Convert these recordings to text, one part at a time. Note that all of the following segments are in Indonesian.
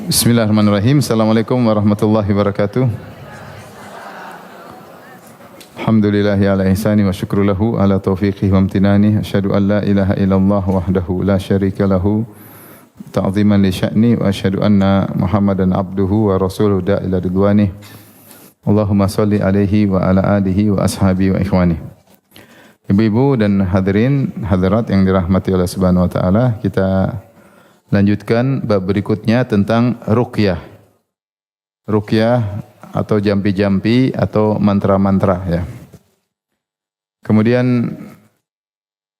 Bismillahirrahmanirrahim. Assalamualaikum warahmatullahi wabarakatuh. Alhamdulillahi ala ihsani wa syukru lahu ala taufiqihi wa amtinani. Asyhadu an la ilaha illallah wahdahu la syarika lahu ta'ziman li sya'ni wa asyhadu anna Muhammadan abduhu wa rasuluhu da'ila ridwanih. Allahumma salli alaihi wa ala alihi wa ashabihi wa ikhwani. Ibu-ibu dan hadirin hadirat yang dirahmati oleh Subhanahu wa taala, kita lanjutkan bab berikutnya tentang ruqyah. Ruqyah atau jampi-jampi atau mantra-mantra ya. Kemudian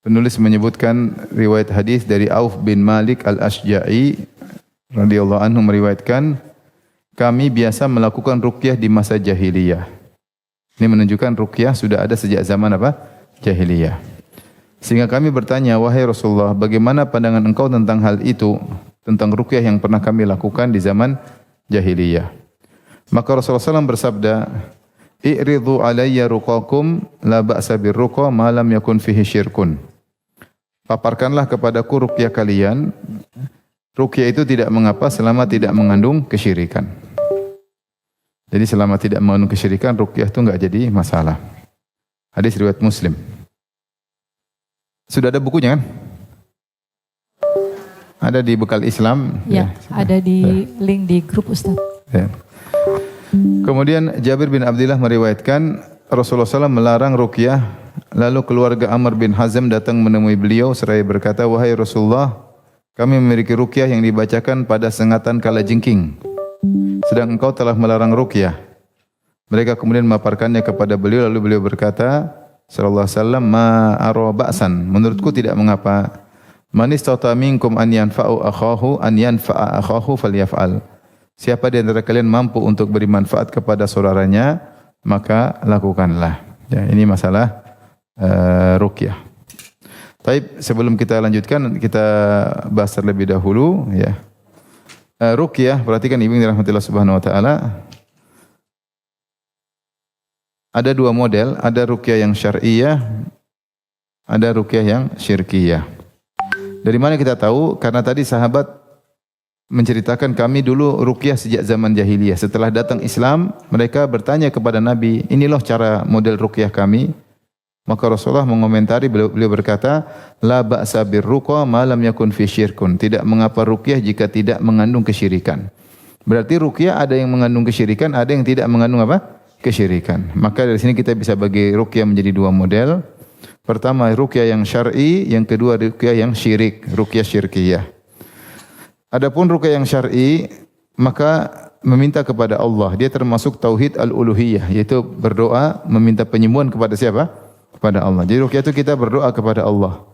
penulis menyebutkan riwayat hadis dari Auf bin Malik Al-Asja'i radhiyallahu anhu meriwayatkan, kami biasa melakukan ruqyah di masa jahiliyah. Ini menunjukkan ruqyah sudah ada sejak zaman apa? Jahiliyah. Sehingga kami bertanya, wahai Rasulullah, bagaimana pandangan engkau tentang hal itu, tentang ruqyah yang pernah kami lakukan di zaman jahiliyah. Maka Rasulullah SAW bersabda, i'ridhu alayya ruqakum la ba'sa birruqa ma lam yakun fihi syirkun. Paparkanlah kepadaku ruqyah kalian. Ruqyah itu tidak mengapa selama tidak mengandung kesyirikan. Jadi selama tidak mengandung kesyirikan, ruqyah itu enggak jadi masalah. Hadis riwayat Muslim. Sudah ada bukunya kan? Ada di Bekal Islam. Ya, ada di link di grup Ustaz. Ya. Kemudian Jabir bin Abdullah meriwayatkan Rasulullah SAW melarang ruqyah. Lalu keluarga Amr bin Hazm datang menemui beliau seraya berkata, wahai Rasulullah, kami memiliki ruqyah yang dibacakan pada sengatan kalajengking. Sedang engkau telah melarang ruqyah. Mereka kemudian memaparkannya kepada beliau, lalu beliau berkata, sallallahu alaihi wasallam, ma ara ba'san, menurutku tidak mengapa. Man istata minkum an yanfa'u akhahu falyaf'al. Siapa di antara kalian mampu untuk beri manfaat kepada saudaranya, maka lakukanlah. Ya, ini masalah ruqyah. Baik, sebelum kita lanjutkan, kita bahas terlebih dahulu ya. Ruqyah, perhatikan ibu yang dirahmati Allah Subhanahu wa taala. Ada dua model, ada ruqyah yang syar'iyah, ada ruqyah yang syirkiyah. Dari mana kita tahu? Karena tadi sahabat menceritakan kami dulu ruqyah sejak zaman jahiliyah. Setelah datang Islam, mereka bertanya kepada Nabi, ini loh cara model ruqyah kami. Maka Rasulullah mengomentari, beliau berkata, la ba'sa birruqa ma lam yakun fi syirkun. Tidak mengapa ruqyah jika tidak mengandung kesyirikan. Berarti ruqyah ada yang mengandung kesyirikan, ada yang tidak mengandung apa? Kesyirikan. Maka dari sini kita bisa bagi ruqyah menjadi dua model. Pertama ruqyah yang syar'i, yang kedua ruqyah yang syirik, ruqyah syirkiyah. Adapun ruqyah yang syar'i, maka meminta kepada Allah, dia termasuk tauhid al-uluhiyah, yaitu berdoa meminta penyembuhan kepada siapa? Kepada Allah. Jadi ruqyah itu kita berdoa kepada Allah,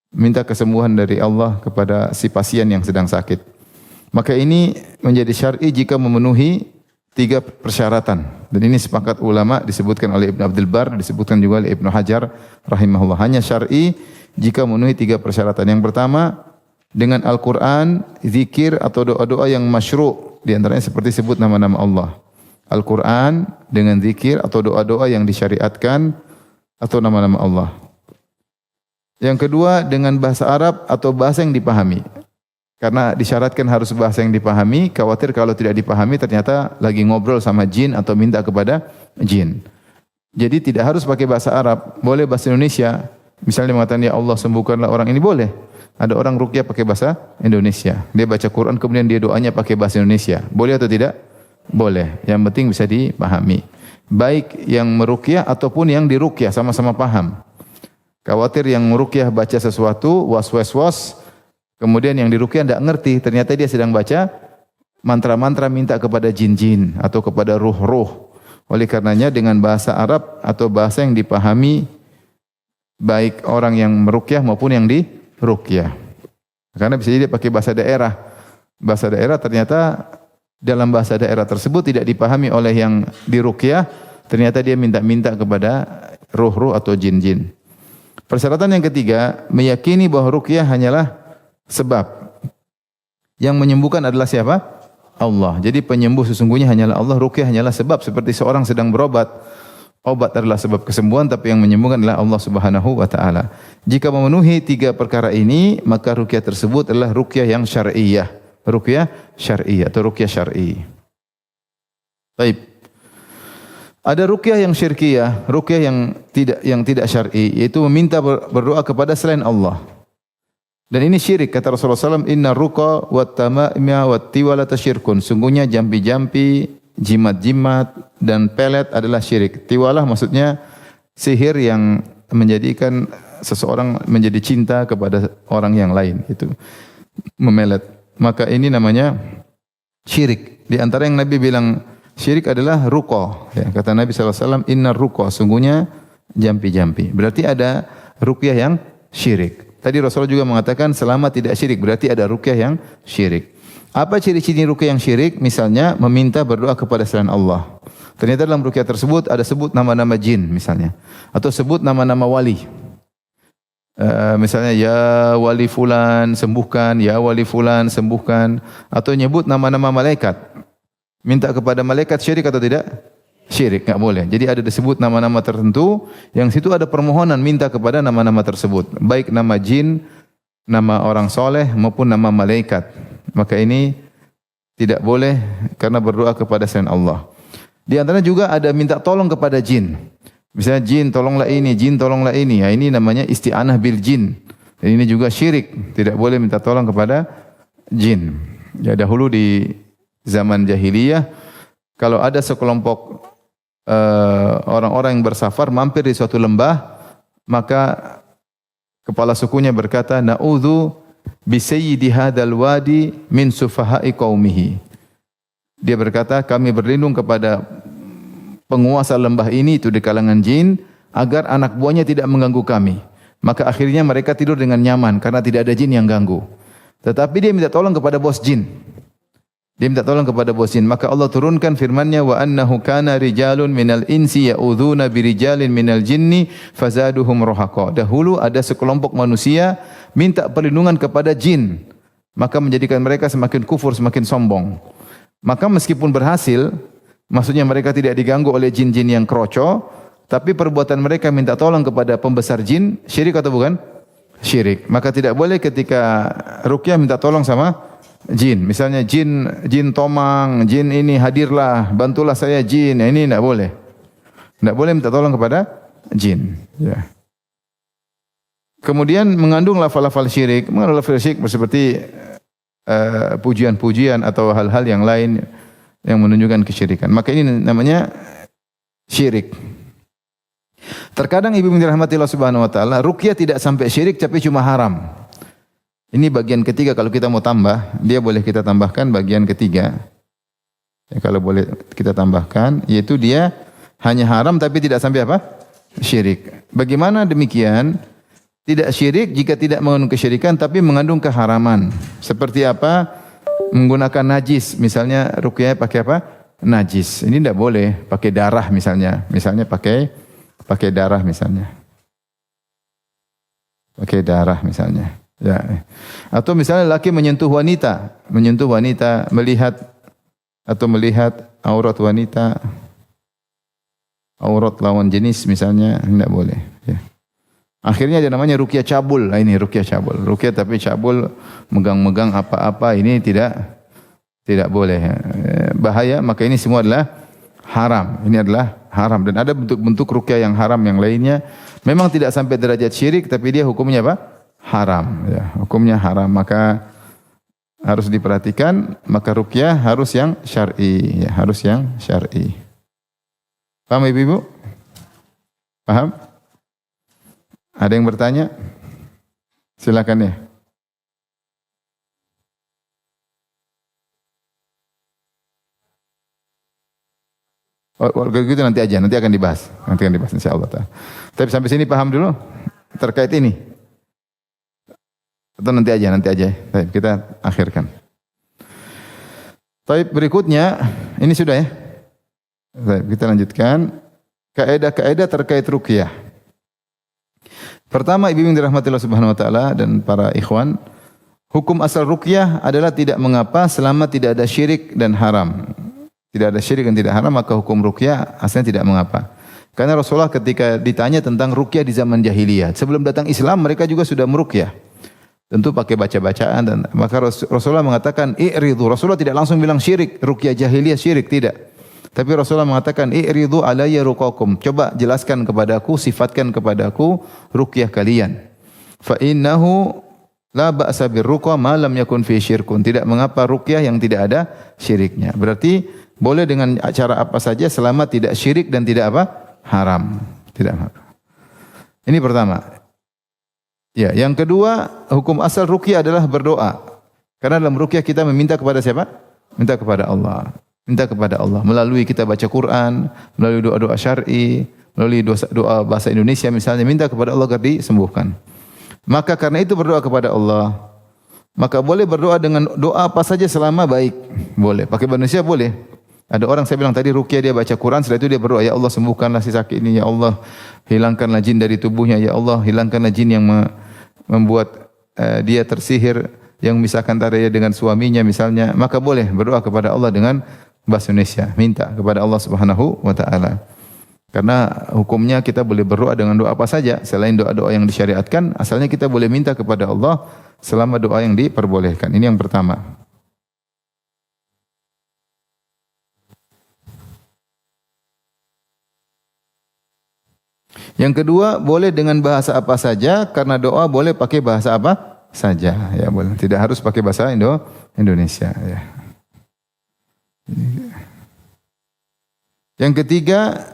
minta kesembuhan dari Allah kepada si pasien yang sedang sakit. Maka ini menjadi syar'i jika memenuhi tiga persyaratan. Dan ini sepakat ulama, disebutkan oleh Ibn Abdul Bar, disebutkan juga oleh Ibn Hajar rahimahullah. Hanya syar'i jika memenuhi tiga persyaratan. Yang pertama, dengan Al-Quran, zikir atau doa-doa yang masyru'. Di antaranya seperti sebut nama-nama Allah. Al-Quran dengan zikir atau doa-doa yang disyariatkan atau nama-nama Allah. Yang kedua, dengan bahasa Arab atau bahasa yang dipahami. Karena disyaratkan harus bahasa yang dipahami, khawatir kalau tidak dipahami ternyata lagi ngobrol sama jin atau minta kepada jin. Jadi tidak harus pakai bahasa Arab, boleh bahasa Indonesia. Misalnya mengatakan, ya Allah sembuhkanlah orang ini, boleh. Ada orang ruqyah pakai bahasa Indonesia. Dia baca Quran kemudian dia doanya pakai bahasa Indonesia. Boleh atau tidak? Boleh. Yang penting bisa dipahami. Baik yang meruqyah ataupun yang diruqyah sama-sama paham. Khawatir yang meruqyah baca sesuatu, was-was-was, kemudian yang diruqyah tidak ngerti, ternyata dia sedang baca mantra-mantra minta kepada jin-jin atau kepada ruh-ruh. Oleh karenanya dengan bahasa Arab atau bahasa yang dipahami baik orang yang meruqyah maupun yang diruqyah. Karena bisa jadi dia pakai bahasa daerah. Bahasa daerah ternyata dalam bahasa daerah tersebut tidak dipahami oleh yang diruqyah, ternyata dia minta-minta kepada ruh-ruh atau jin-jin. Persyaratan yang ketiga, meyakini bahwa ruqyah hanyalah sebab. Yang menyembuhkan adalah siapa? Allah. Jadi penyembuh sesungguhnya hanyalah Allah, ruqyah hanyalah sebab, seperti seorang sedang berobat. Obat adalah sebab kesembuhan, tapi yang menyembuhkan adalah Allah Subhanahu wa taala. Jika memenuhi tiga perkara ini, maka ruqyah tersebut adalah ruqyah yang syar'iyah, ruqyah syar'i atau ruqyah syar'i. Baik. Ada ruqyah yang syirkiyah, ruqyah yang tidak syar'i, yaitu meminta berdoa kepada selain Allah. Dan ini syirik, kata Rasulullah SAW, inna ruqa wat tama'ima wat tiwalata syirkun. Sungguhnya jampi-jampi, jimat-jimat dan pelet adalah syirik. Tiwalah maksudnya sihir yang menjadikan seseorang menjadi cinta kepada orang yang lain, itu memelet. Maka ini namanya syirik. Di antara yang Nabi bilang syirik adalah ruqa. Ya, kata Nabi SAW, inna ruqa, sungguhnya jampi-jampi. Berarti ada ruqyah yang syirik. Tadi Rasulullah juga mengatakan selama tidak syirik, berarti ada ruqyah yang syirik. Apa ciri-ciri ruqyah yang syirik? Misalnya meminta berdoa kepada selain Allah. Ternyata dalam ruqyah tersebut ada sebut nama-nama jin misalnya, atau sebut nama-nama wali. Misalnya ya wali fulan sembuhkan, ya wali fulan sembuhkan, atau nyebut nama-nama malaikat. Minta kepada malaikat syirik atau tidak? Syirik, enggak boleh. Jadi ada disebut nama-nama tertentu yang situ ada permohonan minta kepada nama-nama tersebut, baik nama jin, nama orang soleh maupun nama malaikat. Maka ini tidak boleh karena berdoa kepada selain Allah. Di antara juga ada minta tolong kepada jin. Misalnya jin tolonglah ini, jin tolonglah ini. Ya, ini namanya isti'anah bil jin. Dan ini juga syirik. Tidak boleh minta tolong kepada jin. Ya, dahulu di zaman jahiliyah, kalau ada sekelompok orang-orang yang bersafar mampir di suatu lembah, maka kepala sukunya berkata, na'udzu bi sayyidi hadzal wadi min sufaha'i qaumihi. Dia berkata, kami berlindung kepada penguasa lembah ini, itu di kalangan jin, agar anak buahnya tidak mengganggu kami. Maka akhirnya mereka tidur dengan nyaman karena tidak ada jin yang ganggu. Tetapi dia minta tolong kepada bos jin. Dia minta tolong kepada bos jin. Maka Allah turunkan firman-Nya, wa annahu kana rijalun minal insi ya'udzuna birijalin minal jinni fazaduhum rahaqa. Dahulu ada sekelompok manusia minta perlindungan kepada jin, maka menjadikan mereka semakin kufur, semakin sombong. Maka meskipun berhasil, maksudnya mereka tidak diganggu oleh jin-jin yang kroco, tapi perbuatan mereka minta tolong kepada pembesar jin, syirik atau bukan? Syirik. Maka tidak boleh ketika ruqyah minta tolong sama jin. Misalnya jin tomang, jin ini hadirlah, bantulah saya jin. Ini tidak boleh. Tidak boleh minta tolong kepada jin. Ya. Kemudian mengandung lafal-lafal syirik. Mengandung lafal syirik seperti pujian-pujian atau hal-hal yang lain yang menunjukkan kesyirikan. Maka ini namanya syirik. Terkadang ibu yang dirahmati Allah Subhanahu wa taala, ruqyah tidak sampai syirik tapi cuma haram. Ini bagian ketiga, kalau kita mau tambah, dia boleh kita tambahkan bagian ketiga. Ya, kalau boleh kita tambahkan, yaitu dia hanya haram tapi tidak sampai apa? Syirik. Bagaimana demikian? Tidak syirik jika tidak mengandung kesyirikan tapi mengandung keharaman. Seperti apa? Menggunakan najis. Misalnya ruqyah pakai apa? Najis. Ini tidak boleh. Pakai darah misalnya. Misalnya pakai darah misalnya. Pakai darah misalnya. Ya. Atau misalnya laki menyentuh wanita, melihat aurat wanita, aurat lawan jenis misalnya, tidak boleh. Ya. Akhirnya ada namanya ruqyah cabul. Nah, ini ruqyah cabul. Ruqyah tapi cabul, megang-megang apa-apa, ini tidak boleh. Bahaya, maka ini semua adalah haram. Ini adalah haram. Dan ada bentuk-bentuk ruqyah yang haram yang lainnya. Memang tidak sampai derajat syirik, tapi dia hukumnya apa? Haram. Ya, hukumnya haram. Maka harus diperhatikan. Maka ruqyah harus yang syar'i. Ya, harus yang syar'i. Paham ibu-ibu? Paham? Ada yang bertanya? Silakan ya. Kalau gitu nanti aja, nanti akan dibahas. Nanti akan dibahas insyaallah. Tapi sampai sini paham dulu terkait ini. Atau nanti aja. Baik, kita akhirkan. Baik, berikutnya ini sudah ya. Baik, kita lanjutkan kaidah-kaidah terkait ruqyah. Pertama, ibu yang dirahmati Allah Subhanahu wa taala dan para ikhwan, hukum asal ruqyah adalah tidak mengapa selama tidak ada syirik dan haram. Tidak ada syirik dan tidak haram, maka hukum ruqyah asalnya tidak mengapa. Karena Rasulullah ketika ditanya tentang ruqyah di zaman jahiliyah, sebelum datang Islam mereka juga sudah meruqyah. Tentu pakai baca-bacaan dan maka Rasulullah mengatakan i'ridu. Rasulullah tidak langsung bilang syirik, ruqyah jahiliyah syirik, tidak. Tapi Rasulullah mengatakan i'ridu alayya ruqakum. Coba jelaskan kepadaku, sifatkan kepadaku ruqyah kalian. Fa innahu la ba'sa birruqa ma lam yakun fi syirkun. Tidak mengapa ruqyah yang tidak ada syiriknya. Berarti boleh dengan cara apa saja selama tidak syirik dan tidak apa? Haram. Tidak haram. Ini pertama. Ya, yang kedua, hukum asal ruqyah adalah berdoa. Karena dalam ruqyah kita meminta kepada siapa? Minta kepada Allah. Minta kepada Allah melalui kita baca Quran, melalui doa-doa syar'i, melalui doa bahasa Indonesia misalnya, minta kepada Allah agar disembuhkan. Maka karena itu berdoa kepada Allah. Maka boleh berdoa dengan doa apa saja selama baik. Boleh. Pakai bahasa Indonesia boleh. Ada orang saya bilang tadi ruqyah dia baca Quran, setelah itu dia berdoa, ya Allah sembuhkanlah si sakit ini, ya Allah hilangkanlah jin dari tubuhnya, ya Allah hilangkanlah jin yang membuat dia tersihir, yang memisahkan antara dia dengan suaminya misalnya. Maka boleh berdoa kepada Allah dengan bahasa Indonesia, minta kepada Allah Subhanahu wa taala. Karena hukumnya kita boleh berdoa dengan doa apa saja selain doa-doa yang disyariatkan, asalnya kita boleh minta kepada Allah selama doa yang diperbolehkan. Ini yang pertama. Yang kedua, boleh dengan bahasa apa saja, karena doa boleh pakai bahasa apa saja, ya boleh. Tidak harus pakai bahasa Indonesia, ya. Yang ketiga,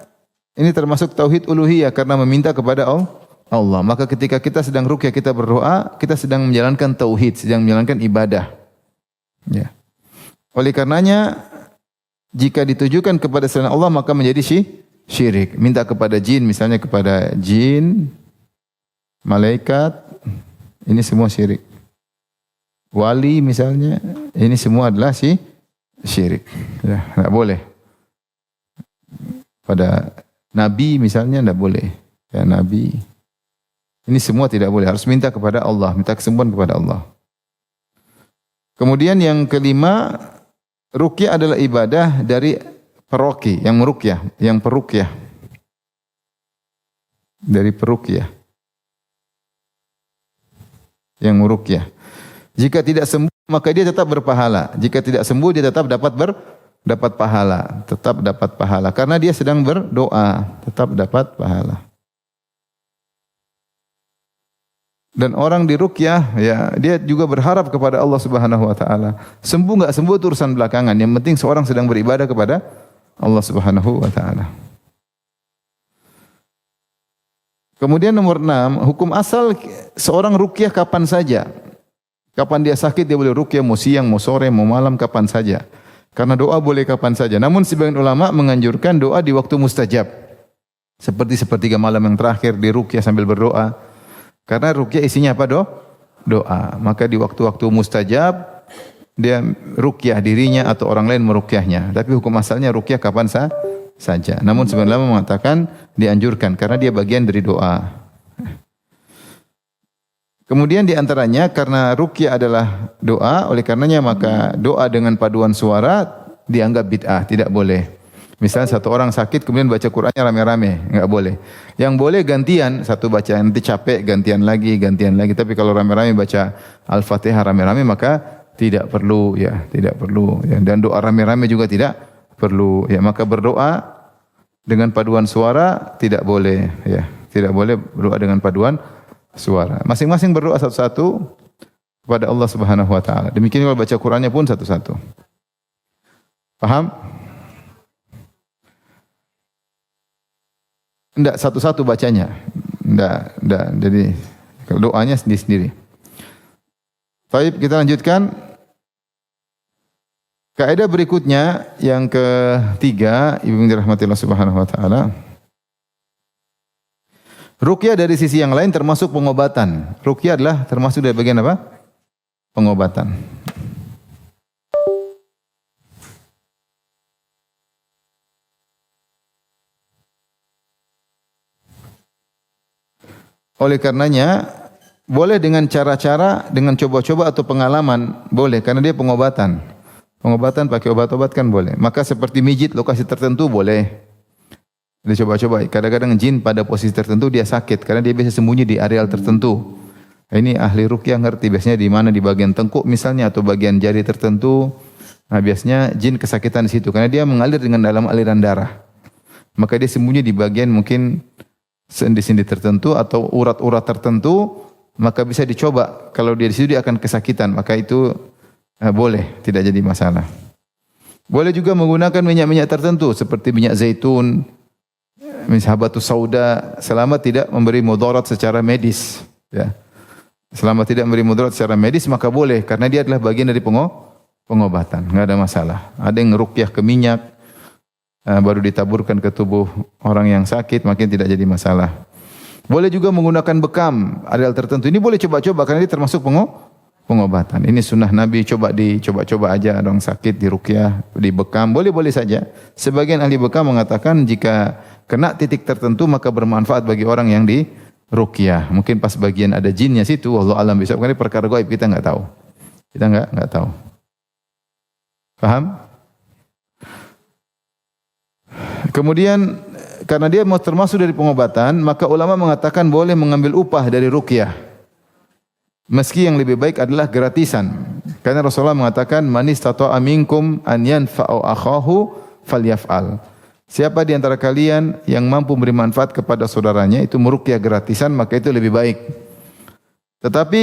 ini termasuk tauhid uluhiyah karena meminta kepada Allah. Maka ketika kita sedang ruqyah, kita berdoa, kita sedang menjalankan tauhid, sedang menjalankan ibadah. Ya. Oleh karenanya, jika ditujukan kepada selain Allah maka menjadi syirik. Minta kepada jin, misalnya kepada jin, malaikat, ini semua syirik. Wali misalnya, ini semua adalah syirik. Ya, tidak boleh. Pada nabi misalnya tidak boleh. Ya, nabi. Ini semua tidak boleh. Harus minta kepada Allah, minta kesembuhan kepada Allah. Kemudian yang kelima, ruqyah adalah ibadah dari peroki, yang meruqyah, yang peruqyah. Dari peruqyah. Yang meruqyah. Jika tidak sembuh, maka dia tetap berpahala. Jika tidak sembuh, dia tetap dapat pahala. Tetap dapat pahala. Karena dia sedang berdoa, tetap dapat pahala. Dan orang di ruqyah, ya, dia juga berharap kepada Allah Subhanahu wa taala. Sembuh enggak sembuh itu urusan belakangan. Yang penting seorang sedang beribadah kepada Allah Subhanahu wa taala. Kemudian nomor 6, hukum asal seorang ruqyah kapan saja. Kapan dia sakit dia boleh ruqyah, mau siang, mau sore, mau malam, kapan saja. Karena doa boleh kapan saja. Namun sebagian ulama menganjurkan doa di waktu mustajab. Seperti sepertiga malam yang terakhir di ruqyah sambil berdoa. Karena ruqyah isinya apa? Doa. Maka di waktu-waktu mustajab dia ruqyah dirinya atau orang lain meruqyahnya. Tapi hukum asalnya ruqyah kapan saja. Namun sebagian ulama mengatakan dianjurkan karena dia bagian dari doa. Kemudian di antaranya karena ruqyah adalah doa, oleh karenanya maka doa dengan paduan suara dianggap bid'ah, tidak boleh. Misalnya satu orang sakit kemudian baca Qur'annya rame-rame, enggak boleh. Yang boleh gantian, satu baca nanti capek gantian lagi. Tapi kalau rame-rame baca Al-Fatihah rame-rame maka tidak perlu, ya, tidak perlu. Ya. Dan doa rame-rame juga tidak perlu. Ya, maka berdoa dengan paduan suara tidak boleh. Ya, tidak boleh berdoa dengan paduan suara. Masing-masing berdoa satu-satu kepada Allah Subhanahu Wa Taala. Demikian kalau baca Qurannya pun satu-satu. Paham? Enggak satu-satu bacanya. Enggak. Jadi kalau doanya sendiri-sendiri. Baik, kita lanjutkan. Kaidah berikutnya yang ketiga, Ibu yang dirahmati Allah Subhanahu wa taala. Ruqyah dari sisi yang lain termasuk pengobatan. Ruqyah adalah termasuk dari bagian apa? Pengobatan. Oleh karenanya boleh dengan cara-cara, dengan coba-coba atau pengalaman, boleh karena dia pengobatan. Pengobatan pakai obat-obat kan boleh. Maka seperti mijit lokasi tertentu boleh. Dia coba-coba. Kadang-kadang jin pada posisi tertentu dia sakit karena dia biasa sembunyi di areal tertentu. Ini ahli ruqyah ngerti biasanya di mana, di bagian tengkuk misalnya atau bagian jari tertentu. Nah, biasanya jin kesakitan di situ karena dia mengalir dengan dalam aliran darah. Maka dia sembunyi di bagian mungkin sendi-sendi tertentu atau urat-urat tertentu, maka bisa dicoba. Kalau dia di situ dia akan kesakitan, maka itu boleh, tidak jadi masalah. Boleh juga menggunakan minyak-minyak tertentu seperti minyak zaitun, habatus sauda, selama tidak memberi mudarat secara medis, ya. Selama tidak memberi mudarat secara medis maka boleh karena dia adalah bagian dari pengobatan, enggak ada masalah. Ada yang ruqyah ke minyak baru ditaburkan ke tubuh orang yang sakit, makin tidak jadi masalah. Boleh juga menggunakan bekam, ada hal tertentu. Ini boleh coba-coba karena ini termasuk pengobatan. Ini sunnah Nabi, coba-coba aja orang sakit di ruqyah, di bekam, boleh-boleh saja. Sebagian ahli bekam mengatakan jika kena titik tertentu maka bermanfaat bagi orang yang di ruqyah. Mungkin pas bagian ada jinnya situ, wallahu alam bisawab, karena perkara gaib kita enggak tahu. Kita enggak tahu. Paham? Kemudian karena dia termasuk dari pengobatan, maka ulama mengatakan boleh mengambil upah dari ruqyah. Meski yang lebih baik adalah gratisan. Karena Rasulullah mengatakan man istata'a minkum an yanfa'u akhahu falyaf'al. Siapa di antara kalian yang mampu memberi manfaat kepada saudaranya itu meruqyah gratisan, maka itu lebih baik. Tetapi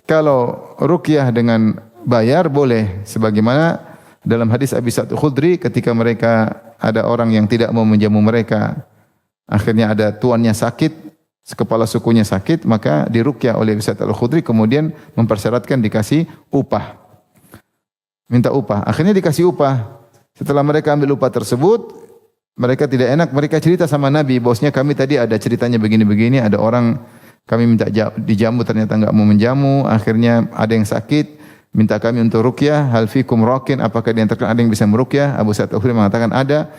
kalau ruqyah dengan bayar boleh, sebagaimana dalam hadis Abi Sa'id Al-Khudri ketika mereka ada orang yang tidak mau menjamu mereka, akhirnya ada tuannya sakit, kepala sukunya sakit, maka diruqyah oleh Abi Sa'id Al-Khudri, kemudian mempersyaratkan dikasih upah. Minta upah, akhirnya dikasih upah. Setelah mereka ambil upah tersebut, mereka tidak enak, mereka cerita sama Nabi, bosnya kami tadi ada ceritanya begini-begini, ada orang kami minta dijamu ternyata enggak mau menjamu, akhirnya ada yang sakit, minta kami untuk ruqyah, hal fikum raqin, apakah di antara ada yang bisa meruqyah? Abu Sa'id Al-Khudri mengatakan ada.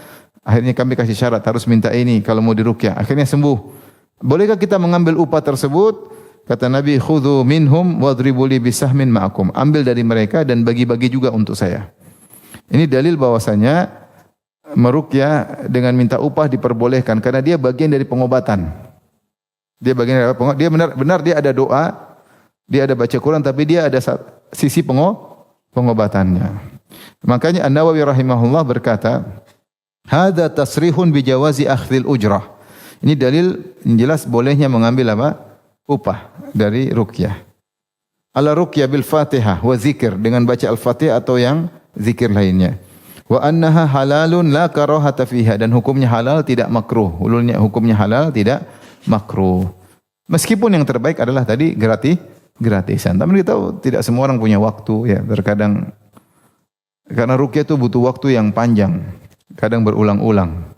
Akhirnya kami kasih syarat harus minta ini kalau mau diruqyah. Akhirnya sembuh. Bolehkah kita mengambil upah tersebut? Kata Nabi, khudhu minhum wadribu li bisahmin ma'akum. Ambil dari mereka dan bagi-bagi juga untuk saya. Ini dalil bahwasanya meruqyah dengan minta upah diperbolehkan karena dia bagian dari pengobatan. Dia bagian dari pengobatan. Dia benar dia ada doa, dia ada baca Quran, tapi dia ada sisi pengobatannya. Makanya An-Nawawi rahimahullah berkata, "Hadza tasrihun bi jawazi akhdhil ujrah." Ini dalil yang jelas bolehnya mengambil apa? Upah dari ruqyah. Ala ruqyah bil Fatihah wa zikir, dengan baca Al-Fatihah atau yang zikir lainnya. Wa annaha halalun la karahata fiha, dan hukumnya halal tidak makruh. Hukumnya halal tidak makruh. Meskipun yang terbaik adalah tadi gratisan. Tapi kita tahu tidak semua orang punya waktu ya. Terkadang karena ruqyah itu butuh waktu yang panjang. Kadang berulang-ulang.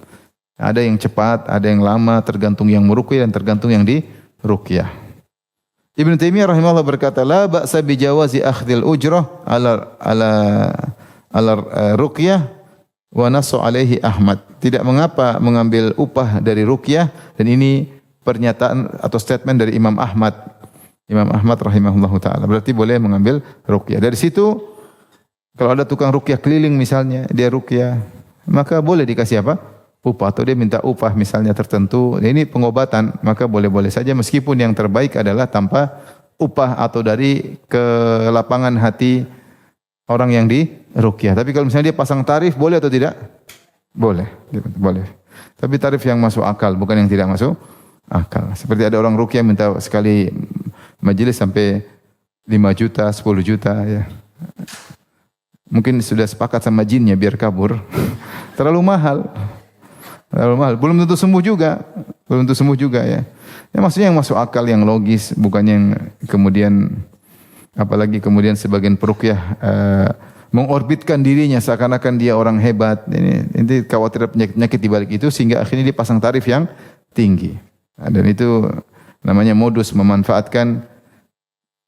Ada yang cepat, ada yang lama, tergantung yang meruqyah dan tergantung yang di ruqyah. Ibnu Taimiyah rahimahullah berkata, la ba'sa bi jawazi akhdhil ujrah ala ruqyah wa nasu alaihi Ahmad. Tidak mengapa mengambil upah dari ruqyah, dan ini pernyataan atau statement dari Imam Ahmad. Imam Ahmad rahimahullahu taala. Berarti boleh mengambil ruqyah. Dari situ kalau ada tukang ruqyah keliling misalnya, dia ruqyah, maka boleh dikasih apa? Upah, atau dia minta upah misalnya tertentu. Ini pengobatan, maka boleh-boleh saja meskipun yang terbaik adalah tanpa upah atau dari kelapangan hati orang yang di ruqyah. Tapi kalau misalnya dia pasang tarif, boleh atau tidak? Boleh, boleh. Tapi tarif yang masuk akal, bukan yang tidak masuk akal. Seperti ada orang ruqyah minta sekali majelis sampai 5 juta, 10 juta ya. Mungkin sudah sepakat sama jinnya biar kabur. Terlalu mahal. Belum tentu sembuh juga ya. Ya maksudnya yang masuk akal, yang logis, bukan yang kemudian apalagi kemudian sebagian peruqyah mengorbitkan dirinya seakan-akan dia orang hebat. Ini khawatir penyakit di balik itu sehingga akhirnya dia pasang tarif yang tinggi. Dan itu namanya modus memanfaatkan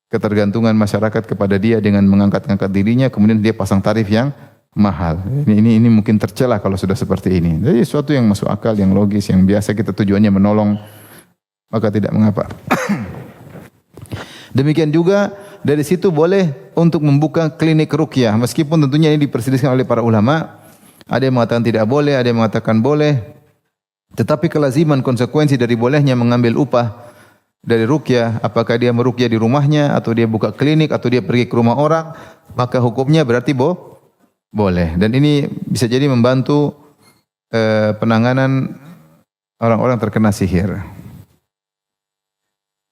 ketergantungan masyarakat kepada dia dengan mengangkat-angkat dirinya, kemudian dia pasang tarif yang mahal. Ini mungkin tercela kalau sudah seperti ini. Jadi sesuatu yang masuk akal, yang logis, yang biasa kita tujuannya menolong, maka tidak mengapa. Demikian juga dari situ boleh untuk membuka klinik ruqyah, meskipun tentunya ini diperselisihkan oleh para ulama. Ada yang mengatakan tidak boleh, ada yang mengatakan boleh. Tetapi kelaziman konsekuensi dari bolehnya mengambil upah dari ruqyah, apakah dia meruqyah di rumahnya atau dia buka klinik atau dia pergi ke rumah orang, maka hukumnya berarti boleh. Dan ini bisa jadi membantu penanganan orang-orang terkena sihir.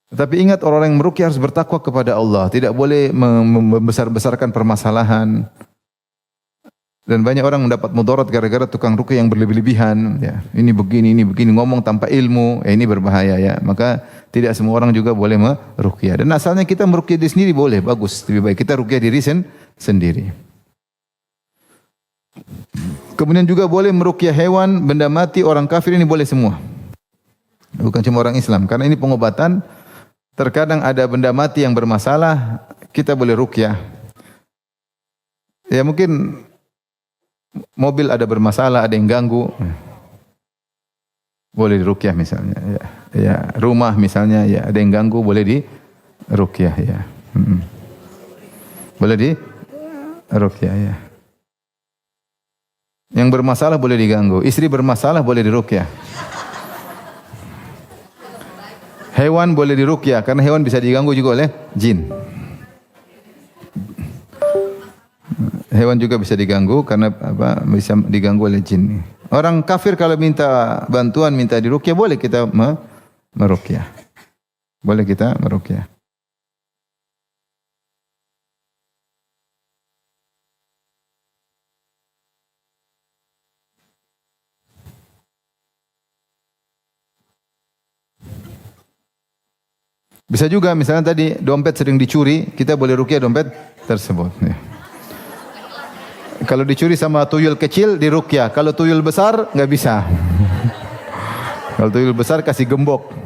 Tetapi ingat, orang-orang yang meruqyah harus bertakwa kepada Allah, tidak boleh membesar-besarkan permasalahan. Dan banyak orang mendapat mudarat gara-gara tukang ruqyah yang berlebih-lebihan, ya. Ini begini, ngomong tanpa ilmu, ini berbahaya, ya. Maka tidak semua orang juga boleh meruqyah. Dan asalnya kita meruqyah diri sendiri boleh, bagus. Lebih baik kita ruqyah diri sendiri. Kemudian juga boleh meruqyah hewan, benda mati, orang kafir, ini boleh semua. Bukan cuma orang Islam, karena ini pengobatan. Terkadang ada benda mati yang bermasalah, kita boleh ruqyah. Ya mungkin mobil ada bermasalah, ada yang ganggu, boleh diruqyah misalnya. Ya, rumah misalnya, ya ada yang ganggu, boleh diruqyah, ya. Boleh diruqyah, ya. Yang bermasalah boleh diganggu, istri bermasalah boleh diruqyah. Hewan boleh diruqyah karena hewan bisa diganggu juga oleh jin. Hewan juga bisa diganggu karena bisa diganggu oleh jin. Orang kafir kalau minta bantuan, minta diruqyah, boleh kita meruqyah. Boleh kita meruqyah. Bisa juga misalnya tadi dompet sering dicuri, kita boleh ruqyah dompet tersebut. Ya. Kalau dicuri sama tuyul kecil diruqyah, kalau tuyul besar nggak bisa. Kalau tuyul besar kasih gembok.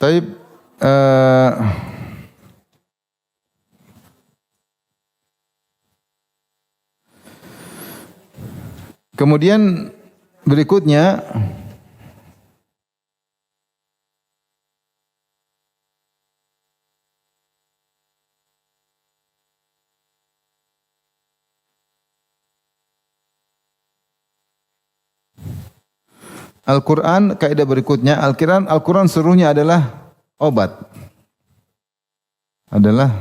Taib, kemudian berikutnya Al-Quran, kaidah berikutnya, Al-Quran seluruhnya adalah obat. Adalah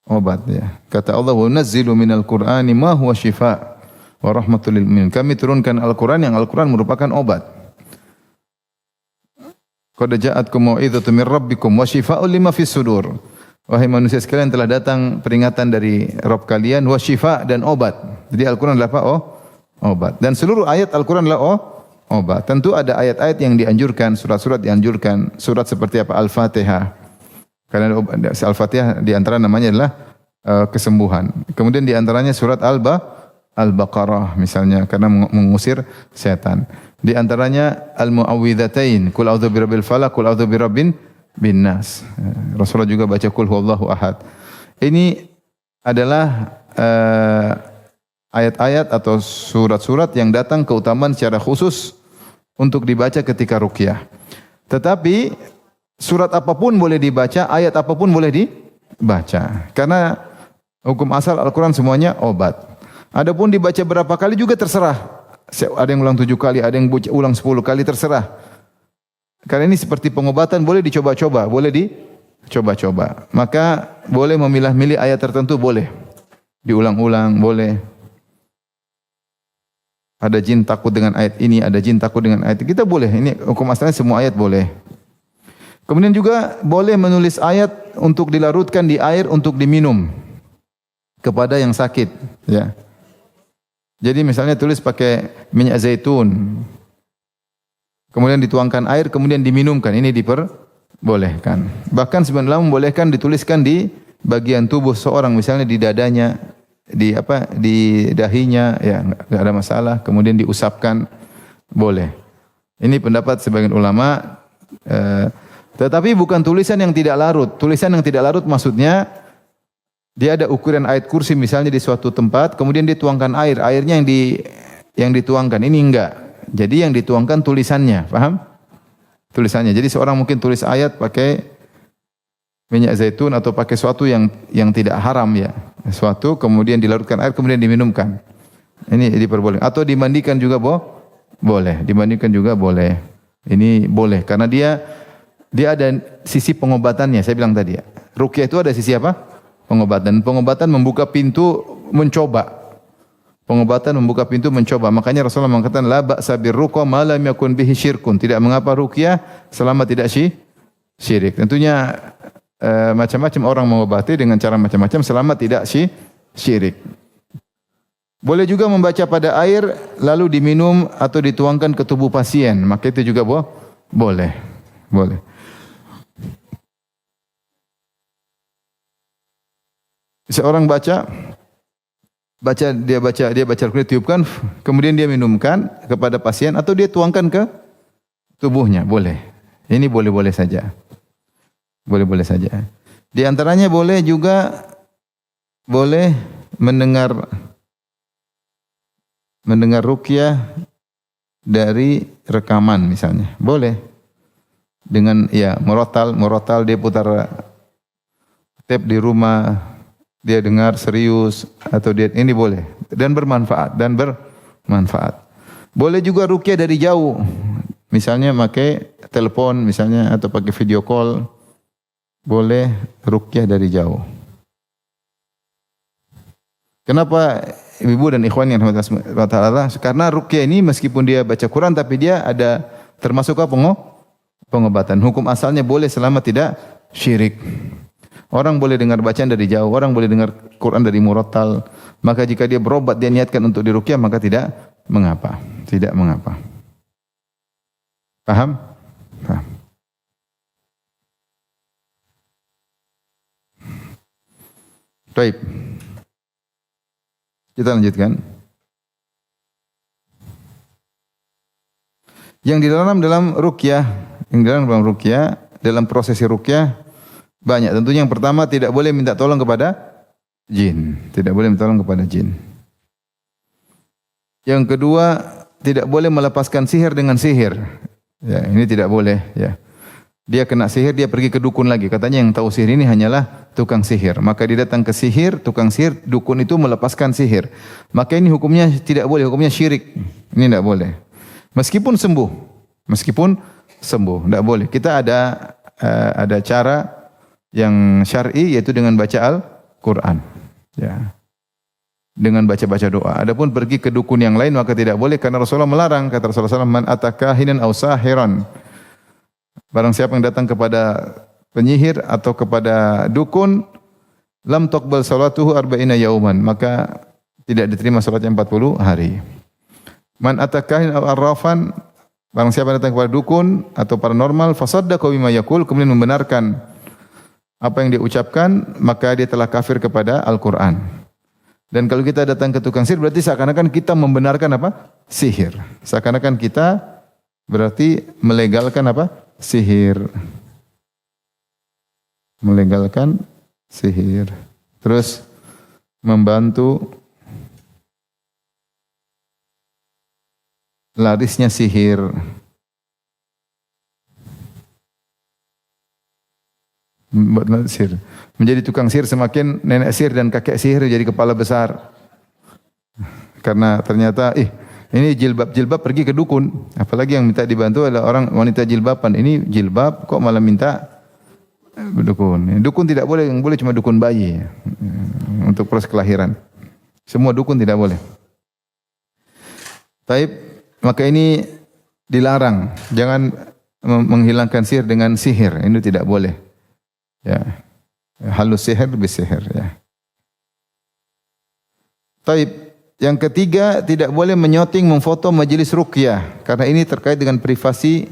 obat, ya. Kata Allah, "Wa nunazzilu minal Qur'ani ma huwa shifaa wa rahmatul lil mu'minin." Kami turunkan Al-Quran yang Al-Quran merupakan obat. Qad ja'atkum mau'izatun min rabbikum wa shifaa'un lima fis sudur. Wahai manusia sekalian, telah datang peringatan dari Rabb kalian, wa shifaa, dan obat. Jadi Al-Quran adalah apa? Obat. Dan seluruh ayat Al-Quran adalah obat. Tentu ada ayat-ayat yang dianjurkan, surat-surat dianjurkan, surat seperti apa? Al-Fatihah. Karena Al-Fatihah di antara namanya adalah kesembuhan. Kemudian di antaranya surat Al-Baqarah misalnya karena mengusir setan. Di antaranya Al-Mu'awwidzatain, Qul a'udzu birabbil falaq, Qul a'udzu birabbin binnas. Rasulullah juga baca Qul huwallahu ahad. Ini adalah ayat-ayat atau surat-surat yang datang keutamaan secara khusus untuk dibaca ketika ruqyah. Tetapi surat apapun boleh dibaca, ayat apapun boleh dibaca. Karena hukum asal Al-Quran semuanya obat. Adapun dibaca berapa kali juga terserah. Ada yang ulang 7 kali, ada yang ulang 10 kali, terserah. Karena ini seperti pengobatan, boleh dicoba-coba, boleh dicoba-coba. Maka boleh memilah-milih ayat tertentu, boleh. Diulang-ulang, boleh. Ada jin takut dengan ayat ini, ada jin takut dengan ayat ini. Kita boleh, ini hukum asalnya semua ayat boleh. Kemudian juga boleh menulis ayat untuk dilarutkan di air untuk diminum kepada yang sakit. Ya. Jadi misalnya tulis pakai minyak zaitun, kemudian dituangkan air, kemudian diminumkan. Ini diperbolehkan. Bahkan sebenarnya membolehkan dituliskan di bagian tubuh seorang, misalnya di dadanya, di dahinya, ya enggak ada masalah. Kemudian diusapkan, boleh. Ini pendapat sebagian ulama Tetapi bukan tulisan yang tidak larut. Tulisan yang tidak larut maksudnya dia ada ukuran ayat kursi misalnya di suatu tempat, kemudian dituangkan air, airnya yang dituangkan. Ini enggak. Jadi yang dituangkan tulisannya, paham? Tulisannya. Jadi seorang mungkin tulis ayat pakai minyak zaitun atau pakai sesuatu yang tidak haram ya. Sesuatu kemudian dilarutkan air kemudian diminumkan. Ini diperbolehkan. Atau dimandikan juga boleh. Dimandikan juga boleh. Ini boleh karena dia ada sisi pengobatannya. Saya bilang tadi ya. Ruqyah itu ada sisi apa? Pengobatan. Pengobatan membuka pintu mencoba. Pengobatan membuka pintu mencoba. Makanya Rasulullah mengatakan la ba'sa birruqa ma lam yakun bihi syirkun. Tidak mengapa ruqyah selama tidak syirik. Tentunya macam-macam orang mengobati dengan cara macam-macam selama tidak syirik. Boleh juga membaca pada air lalu diminum atau dituangkan ke tubuh pasien. Maka itu juga boleh. Boleh. Seorang baca Al-Quran tiupkan, kemudian dia minumkan kepada pasien atau dia tuangkan ke tubuhnya, boleh. Ini boleh-boleh saja. Boleh-boleh saja. Di antaranya boleh juga mendengar ruqyah dari rekaman misalnya. Boleh. Dengan murotal dia putar tape di rumah, dia dengar serius atau ini boleh dan bermanfaat. Boleh juga ruqyah dari jauh. Misalnya pakai telepon misalnya atau pakai video call. Boleh ruqyah dari jauh. Kenapa ibu dan ikhwan yang rahmatullah taala? Karena ruqyah ini meskipun dia baca Quran tapi dia ada termasuk apa? Pengobatan. Hukum asalnya boleh selama tidak syirik. Orang boleh dengar bacaan dari jauh, orang boleh dengar Quran dari murattal. Maka jika dia berobat, dia niatkan untuk diruqyah, maka tidak mengapa. Tidak mengapa. Paham? Paham. Baik. Kita lanjutkan. Yang di dalam ruqyah, dalam prosesi ruqyah banyak. Tentunya yang pertama tidak boleh minta tolong kepada jin. Tidak boleh minta tolong kepada jin. Yang kedua, tidak boleh melepaskan sihir dengan sihir. Ya, ini tidak boleh, ya. Dia kena sihir, dia pergi ke dukun lagi. Katanya yang tahu sihir ini hanyalah tukang sihir. Maka dia datang ke tukang sihir, dukun itu melepaskan sihir. Maka ini hukumnya tidak boleh, hukumnya syirik. Ini tidak boleh. Meskipun sembuh, tidak boleh. Kita ada cara yang syar'i yaitu dengan baca Al-Quran. Ya. Dengan baca-baca doa. Adapun pergi ke dukun yang lain maka tidak boleh karena Rasulullah melarang. Kata Rasulullah SAW, man atakahinan aw sahiran. Barang siapa yang datang kepada penyihir atau kepada dukun, lam tuqbal salatuhu arba'ina yauman. Maka tidak diterima salatnya 40 hari. Man atakahin aw arrafan. Barang siapa yang datang kepada dukun atau paranormal, fasaddaqa bima yaqul, kemudian membenarkan apa yang dia ucapkan, maka dia telah kafir kepada Al-Quran. Dan kalau kita datang ke tukang sihir, berarti seakan-akan kita membenarkan apa? Sihir. Seakan-akan kita berarti melegalkan apa? Sihir. Melegalkan sihir. Terus membantu larisnya sihir. Membuat sihir. Menjadi tukang sihir semakin nenek sihir dan kakek sihir jadi kepala besar. Karena ternyata ini jilbab pergi ke dukun. Apalagi yang minta dibantu adalah orang wanita jilbaban. Ini jilbab kok malah minta dukun. Dukun tidak boleh, yang boleh cuma dukun bayi untuk proses kelahiran. Semua dukun tidak boleh. Taib, maka ini dilarang. Jangan menghilangkan sihir dengan sihir. Ini tidak boleh. Ya, halus sihir bisihir, ya. Taib, yang ketiga tidak boleh menyoting, memfoto majelis ruqyah karena ini terkait dengan privasi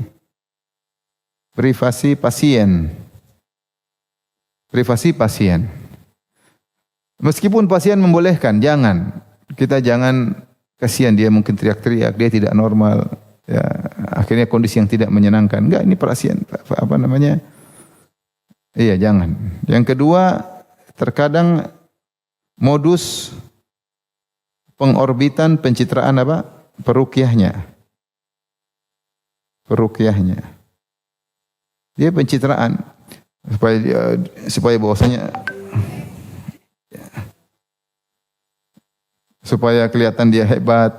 pasien. Privasi pasien. Meskipun pasien membolehkan, kita jangan kasihan dia mungkin teriak-teriak, dia tidak normal. Ya, akhirnya kondisi yang tidak menyenangkan. Enggak, ini pasien apa namanya? Iya, jangan. Yang kedua, terkadang modus pengorbitan pencitraan apa? Peruqyahnya. Dia pencitraan supaya bahwasanya supaya kelihatan dia hebat.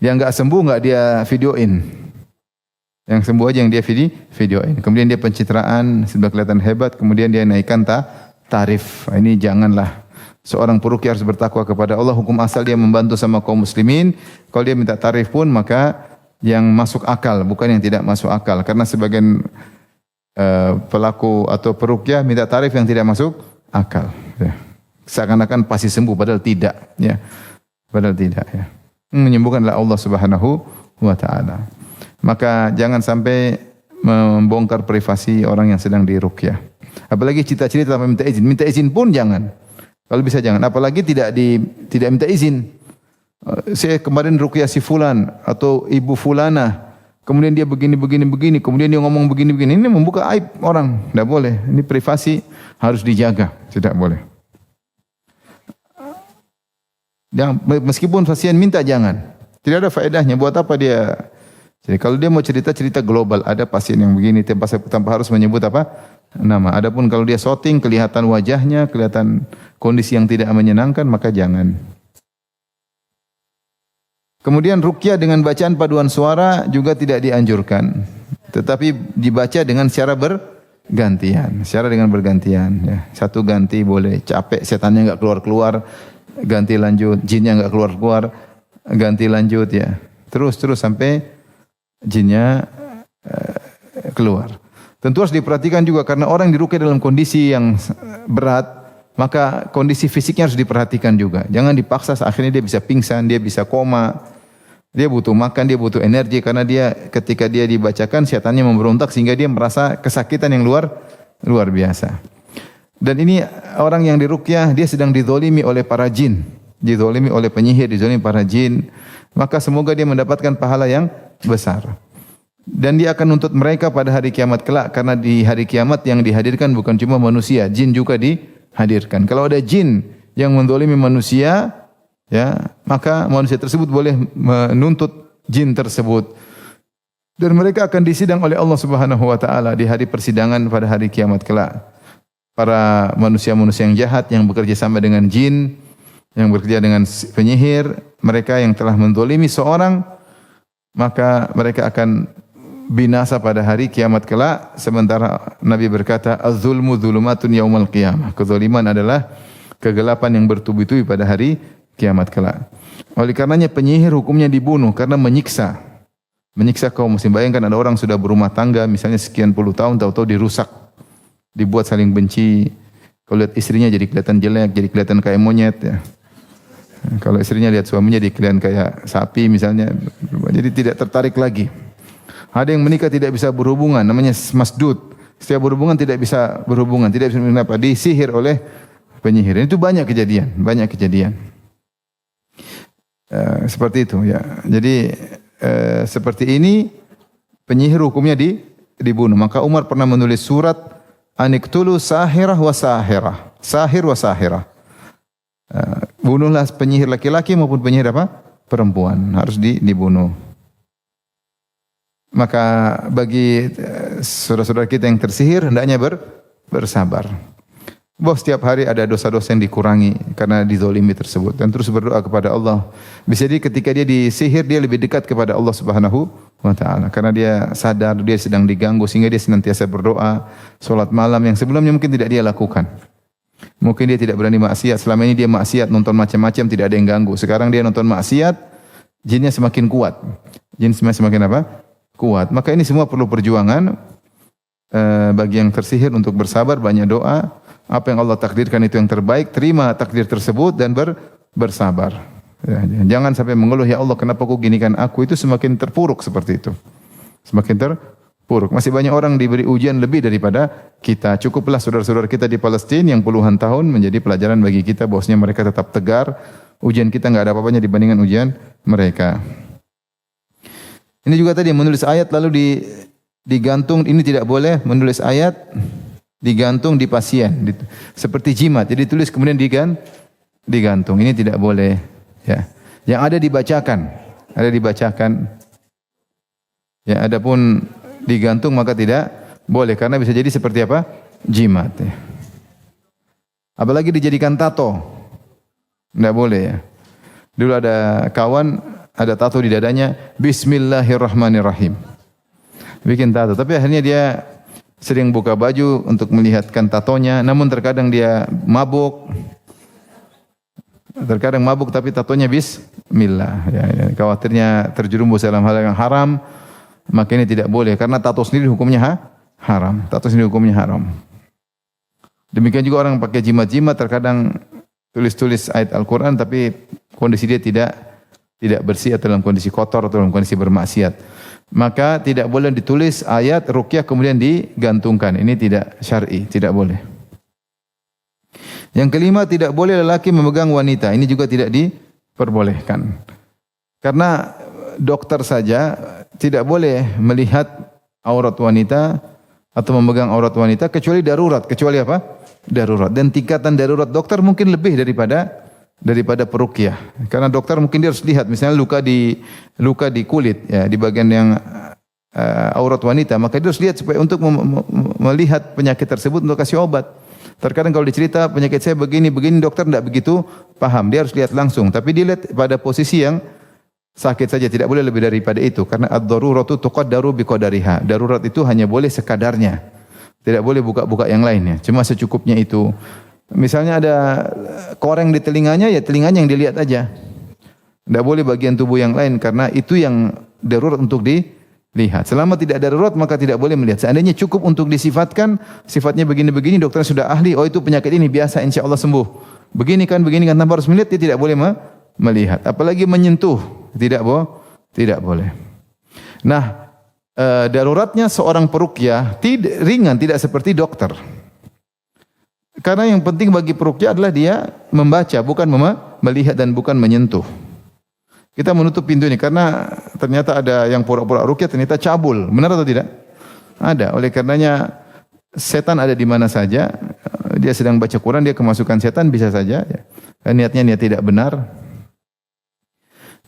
Dia enggak sembuh, enggak dia videoin. Yang sembuh aja yang dia videoin. Kemudian dia pencitraan sudah kelihatan hebat, kemudian dia naikkan tarif. Ini janganlah. Seorang peruqyah harus bertakwa kepada Allah. Hukum asal dia membantu sama kaum muslimin. Kalau dia minta tarif pun maka yang masuk akal, bukan yang tidak masuk akal. Karena sebagian pelaku atau peruqyah minta tarif yang tidak masuk akal. Ya. Seakan-akan pasti sembuh, padahal tidak. Ya. Padahal tidak. Ya. Menyembuhkanlah Allah Subhanahu wa Ta'ala. Maka jangan sampai membongkar privasi orang yang sedang diruqyah. Apalagi cerita-cerita tanpa minta izin. Minta izin pun jangan. Kalau bisa jangan. Apalagi tidak minta izin. Saya kemarin ruqyah si fulan atau ibu fulana. Kemudian dia begini, kemudian dia ngomong begini. Ini membuka aib orang. Tidak boleh. Ini privasi harus dijaga. Tidak boleh. Meskipun pasien minta jangan. Tidak ada faedahnya. Buat apa dia? Jadi kalau dia mau cerita global, ada pasien yang begini tanpa harus menyebut apa? Nama. Adapun kalau dia shooting, kelihatan wajahnya, kelihatan kondisi yang tidak menyenangkan, maka jangan. Kemudian ruqyah dengan bacaan paduan suara juga tidak dianjurkan. Tetapi dibaca dengan secara bergantian. Secara dengan bergantian. Ya. Satu ganti boleh. Capek, setannya enggak keluar-keluar. Ganti lanjut, jinnya enggak keluar-keluar, ganti lanjut ya. Terus sampai jinnya keluar. Tentu harus diperhatikan juga karena orang diruqyah dalam kondisi yang berat, maka kondisi fisiknya harus diperhatikan juga. Jangan dipaksa akhirnya dia bisa pingsan, dia bisa koma. Dia butuh makan, dia butuh energi karena dia ketika dia dibacakan setannya memberontak sehingga dia merasa kesakitan yang luar biasa. Dan ini orang yang diruqyah dia sedang dizalimi oleh para jin, dizalimi oleh penyihir, dizalimi para jin. Maka semoga dia mendapatkan pahala yang besar. Dan dia akan nuntut mereka pada hari kiamat kelak karena di hari kiamat yang dihadirkan bukan cuma manusia, jin juga dihadirkan. Kalau ada jin yang menzalimi manusia, ya, maka manusia tersebut boleh menuntut jin tersebut. Dan mereka akan disidang oleh Allah Subhanahu wa Ta'ala di hari persidangan pada hari kiamat kelak. Para manusia-manusia yang jahat yang bekerja sama dengan jin, yang bekerja dengan penyihir, mereka yang telah menzalimi seorang, maka mereka akan binasa pada hari kiamat kelak. Sementara Nabi berkata, "Az-zulmu dzulumatun yaumal qiyamah." Kezaliman adalah kegelapan yang bertubi-tubi pada hari kiamat kelak. Oleh karenanya penyihir hukumnya dibunuh karena menyiksa kaum muslim. Bayangkan ada orang sudah berumah tangga misalnya sekian puluh tahun, tahu-tahu dirusak, dibuat saling benci. Kalau lihat istrinya jadi kelihatan jelek, jadi kelihatan kayak monyet ya. Kalau istrinya lihat suaminya jadi kelihatan kayak sapi misalnya, jadi tidak tertarik lagi. Ada yang menikah tidak bisa berhubungan, namanya masdud. Setiap berhubungan tidak bisa berhubungan, tidak bisa mengapa, disihir oleh penyihir. Itu banyak kejadian. Seperti itu ya. Jadi seperti ini penyihir hukumnya dibunuh. Maka Umar pernah menulis surat Aniktulu sahirah wa sahirah. Sahir wa sahirah. Bunuhlah penyihir laki-laki maupun penyihir apa? Perempuan. Harus dibunuh. Maka bagi saudara-saudara kita yang tersihir, hendaknya bersabar. Bahwa setiap hari ada dosa-dosa yang dikurangi karena dizalimi tersebut. Dan terus berdoa kepada Allah. Bisa jadi ketika dia disihir, dia lebih dekat kepada Allah Subhanahu wa Ta'ala. Karena dia sadar dia sedang diganggu sehingga dia senantiasa berdoa, salat malam yang sebelumnya mungkin tidak dia lakukan. Mungkin dia tidak berani maksiat. Selama ini dia maksiat, nonton macam-macam, tidak ada yang ganggu. Sekarang dia nonton maksiat, jinnya semakin kuat. Jin semakin apa? Kuat. Maka ini semua perlu perjuangan bagi yang tersihir untuk bersabar, banyak doa. Apa yang Allah takdirkan itu yang terbaik, terima takdir tersebut dan bersabar. Ya, jangan sampai mengeluh, ya Allah kenapa kau ginikan aku, itu semakin terpuruk seperti itu. Semakin terpuruk. Masih banyak orang diberi ujian lebih daripada kita. Cukuplah saudara-saudara kita di Palestina yang puluhan tahun menjadi pelajaran bagi kita bahwasanya mereka tetap tegar. Ujian kita enggak ada apa-apanya dibandingkan ujian mereka. Ini juga tadi menulis ayat lalu digantung, ini tidak boleh menulis ayat digantung di pasien seperti jimat. Jadi tulis kemudian digantung. Ini tidak boleh ya. Yang ada dibacakan. Ya, adapun digantung maka tidak boleh karena bisa jadi seperti apa? Jimat ya. Apalagi dijadikan tato. Tidak boleh ya. Dulu ada kawan ada tato di dadanya, Bismillahirrahmanirrahim. Bikin tato, tapi akhirnya dia sering buka baju untuk melihatkan tatonya, namun terkadang dia mabuk. Terkadang mabuk tapi tatonya Bismillah. Ya, khawatirnya terjerumus dalam hal yang haram, maka ini tidak boleh karena tato sendiri hukumnya haram. Tato sendiri hukumnya haram. Demikian juga orang pakai jimat-jimat terkadang tulis-tulis ayat Al-Quran tapi kondisi dia tidak bersih atau dalam kondisi kotor atau dalam kondisi bermaksiat. Maka tidak boleh ditulis ayat ruqyah kemudian digantungkan. Ini tidak syar'i, tidak boleh. Yang kelima, tidak boleh lelaki memegang wanita. Ini juga tidak diperbolehkan. Karena dokter saja tidak boleh melihat aurat wanita atau memegang aurat wanita kecuali darurat. Kecuali apa? Darurat. Dan tingkatan darurat dokter mungkin lebih daripada peruqyah. Karena dokter mungkin dia harus lihat misalnya luka di kulit ya, di bagian yang aurat wanita, maka dia harus lihat supaya untuk melihat penyakit tersebut untuk kasih obat. Terkadang kalau dicerita penyakit saya begini dokter tidak begitu paham. Dia harus lihat langsung, tapi dia lihat pada posisi yang sakit saja, tidak boleh lebih daripada itu karena ad-daruratu tuqaddaru biqadariha. Darurat itu hanya boleh sekadarnya. Tidak boleh buka-buka yang lainnya, cuma secukupnya itu. Misalnya ada koreng di telinganya, ya telinganya yang dilihat aja. Tidak boleh bagian tubuh yang lain karena itu yang darurat untuk dilihat. Selama tidak darurat maka tidak boleh melihat. Seandainya cukup untuk disifatkan, sifatnya begini-begini, dokter sudah ahli, oh itu penyakit ini biasa insya Allah sembuh. Begini kan tanpa harus melihat, dia tidak boleh melihat. Apalagi menyentuh, tidak boleh. Nah, daruratnya seorang peruqyah ringan, tidak seperti dokter. Karena yang penting bagi peruqyah adalah dia membaca, bukan melihat dan bukan menyentuh. Kita menutup pintu ini karena ternyata ada yang pura-pura ruqyah ternyata cabul. Benar atau tidak? Ada. Oleh karenanya setan ada di mana saja. Dia sedang baca Quran, dia kemasukan setan bisa saja. Niatnya niat tidak benar.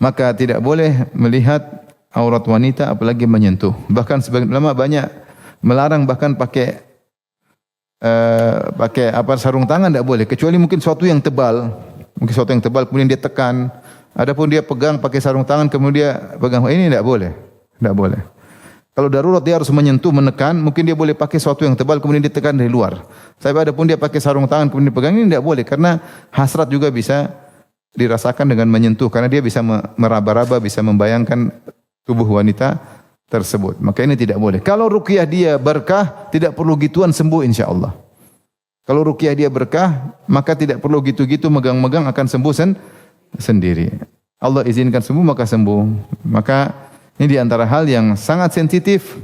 Maka tidak boleh melihat aurat wanita apalagi menyentuh. Bahkan sebagian ulama banyak melarang bahkan pakai sarung tangan tidak boleh, kecuali mungkin sesuatu yang tebal. Mungkin sesuatu yang tebal kemudian dia tekan. Adapun dia pegang pakai sarung tangan kemudian dia pegang, ini tidak boleh. Tidak boleh. Kalau darurat dia harus menyentuh, menekan, mungkin dia boleh pakai sesuatu yang tebal kemudian ditekan dari luar. Tapi adapun dia pakai sarung tangan kemudian dipegang, ini tidak boleh karena hasrat juga bisa dirasakan dengan menyentuh karena dia bisa meraba-raba, bisa membayangkan tubuh wanita tersebut. Maka ini tidak boleh. Kalau ruqyah dia berkah, tidak perlu gituan, sembuh insyaallah. Kalau ruqyah dia berkah, maka tidak perlu gitu-gitu megang-megang, akan sembuh sendiri. Allah izinkan sembuh maka sembuh. Maka ini di antara hal yang sangat sensitif.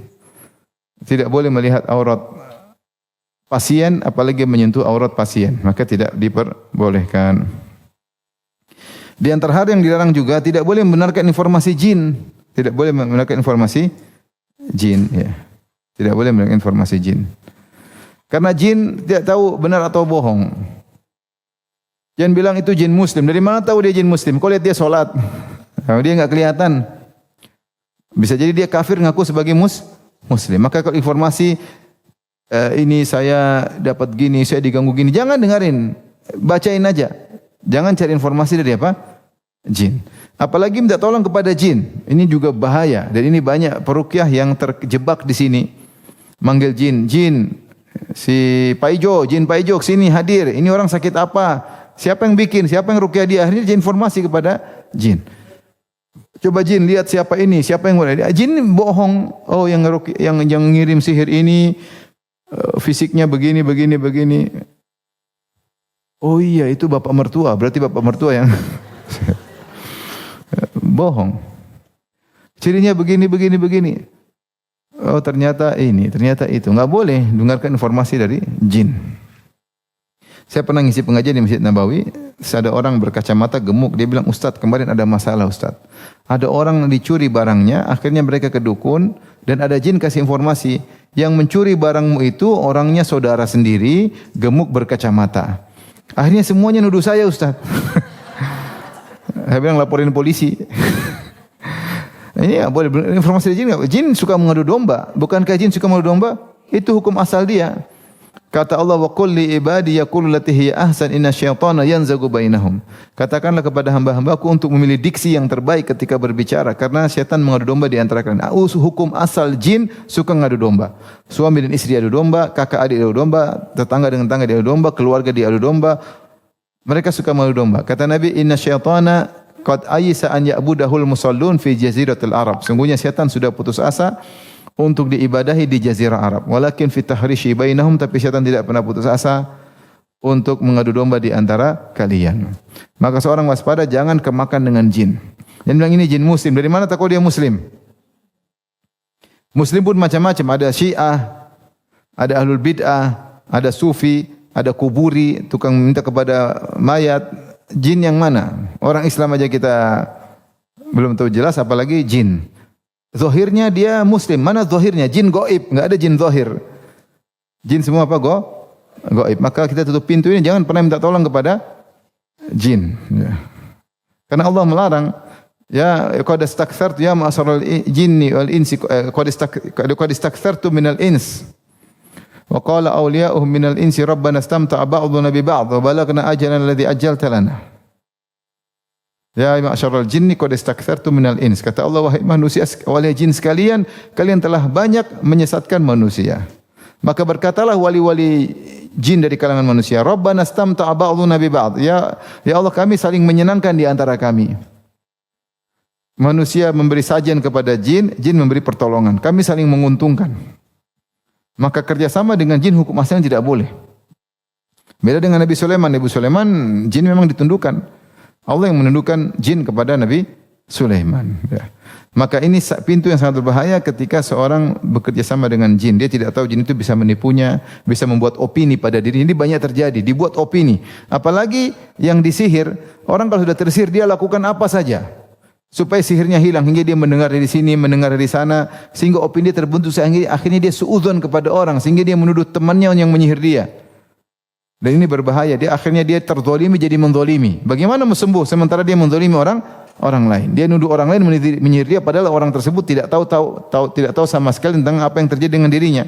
Tidak boleh melihat aurat pasien apalagi menyentuh aurat pasien, maka tidak diperbolehkan. Di antara hal yang dilarang juga tidak boleh membenarkan informasi jin. Tidak boleh membenarkan informasi jin, ya. Tidak boleh membenarkan informasi jin. Karena jin tidak tahu benar atau bohong. Jangan bilang itu jin muslim. Dari mana tahu dia jin muslim? Kau lihat dia sholat. Dia enggak kelihatan. Bisa jadi dia kafir ngaku sebagai muslim. Maka kalau informasi ini saya dapat gini, saya diganggu gini, jangan dengarin. Bacain aja. Jangan cari informasi dari apa? Jin. Apalagi minta tolong kepada jin. Ini juga bahaya. Dan ini banyak peruqyah yang terjebak di sini. Manggil jin, si Paijo, jin Paijo sini hadir. Ini orang sakit apa? Siapa yang bikin? Siapa yang ruqyah dia? Akhirnya dia informasi kepada jin. Coba jin lihat siapa ini, siapa yang jin bohong. Oh yang ngirim sihir ini fisiknya begini. Oh iya itu bapak mertua. Berarti bapak mertua yang bohong. Cirinya begini. Oh ternyata ini, ternyata itu. Enggak boleh dengarkan informasi dari jin. Saya pernah ngisi pengajian di Masjid Nabawi, ada orang berkacamata gemuk, dia bilang, "Ustaz, kemarin ada masalah Ustaz. Ada orang dicuri barangnya, akhirnya mereka ke dukun dan ada jin kasih informasi, yang mencuri barangmu itu orangnya saudara sendiri, gemuk berkacamata." Akhirnya semuanya nuduh saya Ustaz. Saya bilang laporin polisi. Ini boleh informasi dari jin enggak? Jin suka mengadu domba. Bukankah jin suka mengadu domba? Itu hukum asal dia. Kata Allah, wa qul li ibadi yaqulu lati hiya ahsan inna syaitana yanzagu bainahum. Katakanlah kepada hamba-hambaku untuk memilih diksi yang terbaik ketika berbicara, karena syaitan mengadu domba di antara kalian. Hukum asal jin suka mengadu domba. Suami dan istri adu domba, kakak adik adu domba, tetangga dengan tetangga adu domba, keluarga diadu domba. Mereka suka mengadu domba. Kata Nabi, inna syaitana qad ayisa an ya'budahul musallun fi jaziratil Arab. Sungguhnya syaitan sudah putus asa untuk diibadahi di jazirah Arab. Walakin fi tahrishi bainahum, tapi syaitan tidak pernah putus asa untuk mengadu domba di antara kalian. Maka seorang waspada jangan kemakan dengan jin. Yang bilang ini jin muslim. Dari mana tahu dia muslim? Muslim pun macam-macam. Ada Syiah, ada ahlul bid'ah, ada sufi, ada kuburi, tukang minta kepada mayat. Jin yang mana? Orang Islam aja kita belum tahu jelas, apalagi jin. Zahirnya dia muslim. Mana zahirnya? Jin gaib, enggak ada jin zahir. Jin semua apa? Gaib. Maka kita tutup pintu ini, jangan pernah minta tolong kepada jin. Ya. Karena Allah melarang. Ya, qad istakthartu ya ma'asyaral jinni wal insi qad istakthartu minal ins. Wa qala awliya'uhum minal insi rabbana istamta'a ba'duna bi ba'd wa balagna ajalana alladhi ajjalta lana. Ya ma'asyaral jinni qad istakthartu minal ins. Kata Allah, wahai manusia, wahai jin sekalian, kalian telah banyak menyesatkan manusia. Maka berkatalah wali-wali jin dari kalangan manusia, Rabbana istamta'a ba'duna bi ba'd. Ya Allah, kami saling menyenangkan di antara kami. Manusia memberi sajian kepada jin, jin memberi pertolongan. Kami saling menguntungkan. Maka kerjasama dengan jin hukum asalnya tidak boleh. Beda dengan Nabi Sulaiman. Nabi Sulaiman jin memang ditundukkan. Allah yang menundukkan jin kepada Nabi Sulaiman. Ya. Maka ini pintu yang sangat berbahaya ketika seorang bekerja sama dengan jin. Dia tidak tahu jin itu bisa menipunya, bisa membuat opini pada diri. Ini banyak terjadi, dibuat opini. Apalagi yang disihir, orang kalau sudah tersihir dia lakukan apa saja supaya sihirnya hilang, hingga dia mendengar dari sini, mendengar dari sana, sehingga opini dia terbentuk, sehingga akhirnya dia suudzon kepada orang, sehingga dia menuduh temannya yang menyihir dia. Dan ini berbahaya. Dia akhirnya dia terzalimi jadi menzalimi. Bagaimana mau sembuh sementara dia menzalimi orang lain? Dia nuduh orang lain menyihir dia, padahal orang tersebut tidak tahu sama sekali tentang apa yang terjadi dengan dirinya.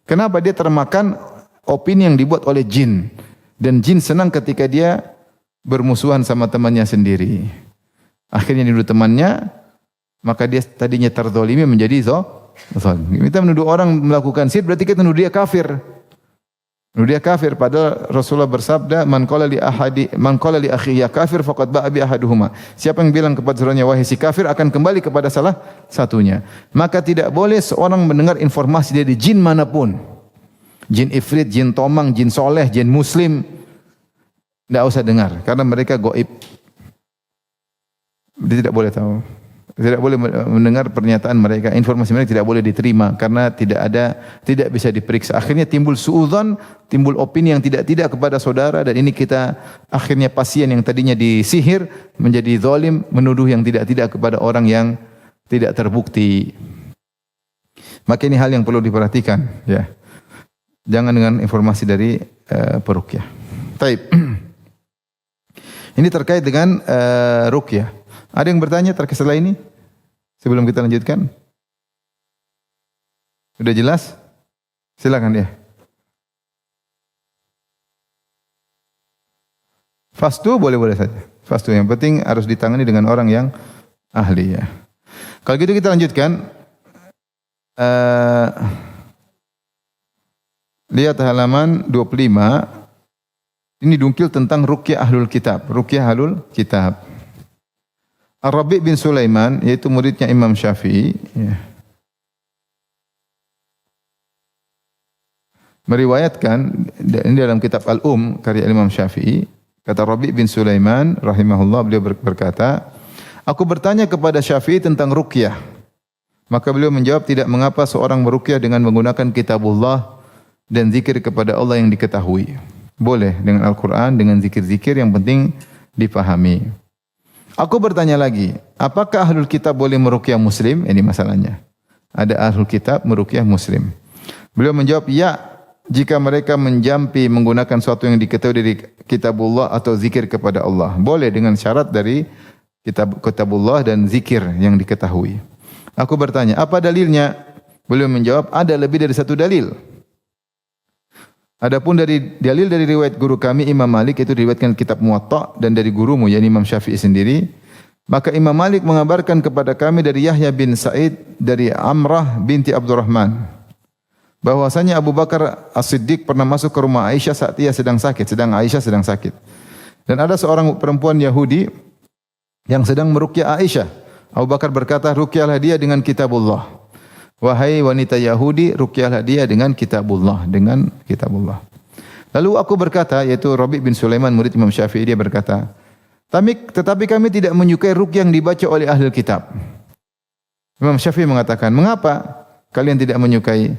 Kenapa? Dia termakan opini yang dibuat oleh jin. Dan jin senang ketika dia bermusuhan sama temannya sendiri. Akhirnya dia nuduh temannya, maka dia tadinya terzalimi menjadi zalim. Kita menuduh orang melakukan sihir, berarti kita menuduh dia kafir. Nuduh dia kafir, padahal Rasulullah bersabda, man qala li akhi ya kafir faqad ba'a bi ahaduhuma. Siapa yang bilang kepada saudaranya wahai si kafir, akan kembali kepada salah satunya. Maka tidak boleh seorang mendengar informasi dari jin manapun. Jin ifrit, jin tomang, jin soleh, jin muslim. Tidak usah dengar, karena mereka gaib. Dia tidak boleh tahu. Tidak boleh mendengar pernyataan mereka, informasi mereka tidak boleh diterima karena tidak bisa diperiksa. Akhirnya timbul suudzon, timbul opini yang tidak kepada saudara, dan ini kita akhirnya pasien yang tadinya disihir menjadi zalim, menuduh yang tidak kepada orang yang tidak terbukti. Maka ini hal yang perlu diperhatikan, ya. Jangan dengan informasi dari peruqyah. Taib. Ini terkait dengan ruqyah. Ada yang bertanya terkait setelah ini? Sebelum kita lanjutkan. Sudah jelas? Silakan ya. Fastu boleh-boleh saja. Fastu yang penting harus ditangani dengan orang yang ahli ya. Kalau gitu kita lanjutkan. Lihat halaman 25. Ini dungkil tentang ruqyah ahlul kitab. Ruqyah ahlul kitab. Ar-Rabi' bin Sulaiman, yaitu muridnya Imam Syafi'i, ya, meriwayatkan ini dalam kitab Al-Karya Imam Syafi'i, kata Rabi' bin Sulaiman rahimahullah, beliau berkata, aku bertanya kepada Syafi'i tentang ruqyah. Maka beliau menjawab, tidak mengapa seorang meruqyah dengan menggunakan kitabullah dan zikir kepada Allah yang diketahui. Boleh dengan Al-Quran, dengan zikir-zikir yang penting dipahami. Aku bertanya lagi, apakah ahlul kitab boleh meruqyah muslim? Ini masalahnya. Ada ahlul kitab meruqyah muslim. Beliau menjawab, ya, jika mereka menjampi menggunakan sesuatu yang diketahui dari kitabullah atau zikir kepada Allah. Boleh dengan syarat dari kitabullah dan zikir yang diketahui. Aku bertanya, apa dalilnya? Beliau menjawab, ada lebih dari satu dalil. Adapun dari dalil dari riwayat guru kami Imam Malik, itu diriwayatkan kitab Muwatta, dan dari gurumu yakni Imam Syafi'i sendiri, maka Imam Malik mengabarkan kepada kami dari Yahya bin Sa'id dari Amrah binti Abdurrahman bahwasanya Abu Bakar As-Siddiq pernah masuk ke rumah Aisyah saat ia sedang Aisyah sedang sakit. Dan ada seorang perempuan Yahudi yang sedang meruqyah Aisyah. Abu Bakar berkata, ruqyahlah dia dengan kitabullah. Wahai wanita Yahudi, ruqyahlah dia dengan kitabullah, Lalu aku berkata, yaitu Rabi' bin Sulaiman murid Imam Syafi'i, dia berkata, tetapi kami tidak menyukai ruqyah yang dibaca oleh ahli kitab. Imam Syafi'i mengatakan, mengapa kalian tidak menyukai?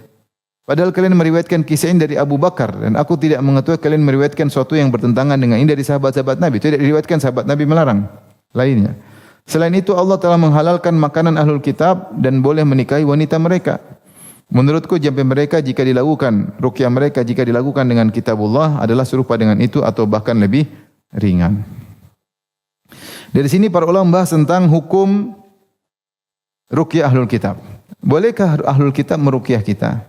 Padahal kalian meriwayatkan kisah ini dari Abu Bakar, dan aku tidak mengetahui kalian meriwayatkan sesuatu yang bertentangan dengan ini dari sahabat-sahabat Nabi. Tidak diriwayatkan sahabat Nabi melarang lainnya. Selain itu Allah telah menghalalkan makanan ahlul kitab dan boleh menikahi wanita mereka. Menurutku jampi mereka jika dilakukan, ruqyah mereka jika dilakukan dengan kitabullah adalah serupa dengan itu atau bahkan lebih ringan. Dari sini para ulama membahas tentang hukum ruqyah ahlul kitab. Bolehkah ahlul kitab meruqyah kita?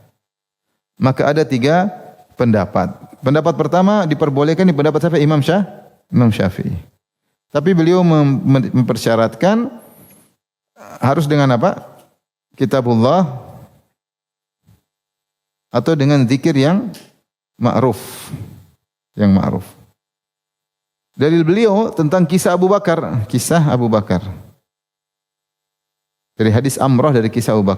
Maka ada 3 pendapat. Pendapat pertama diperbolehkan di pendapat Imam Syafi'i. Tapi beliau mempersyaratkan harus dengan apa? Kitabullah atau dengan zikir yang ma'ruf. Dalil beliau tentang kisah Abu Bakar. Dari hadis Amrah dari kisah Abu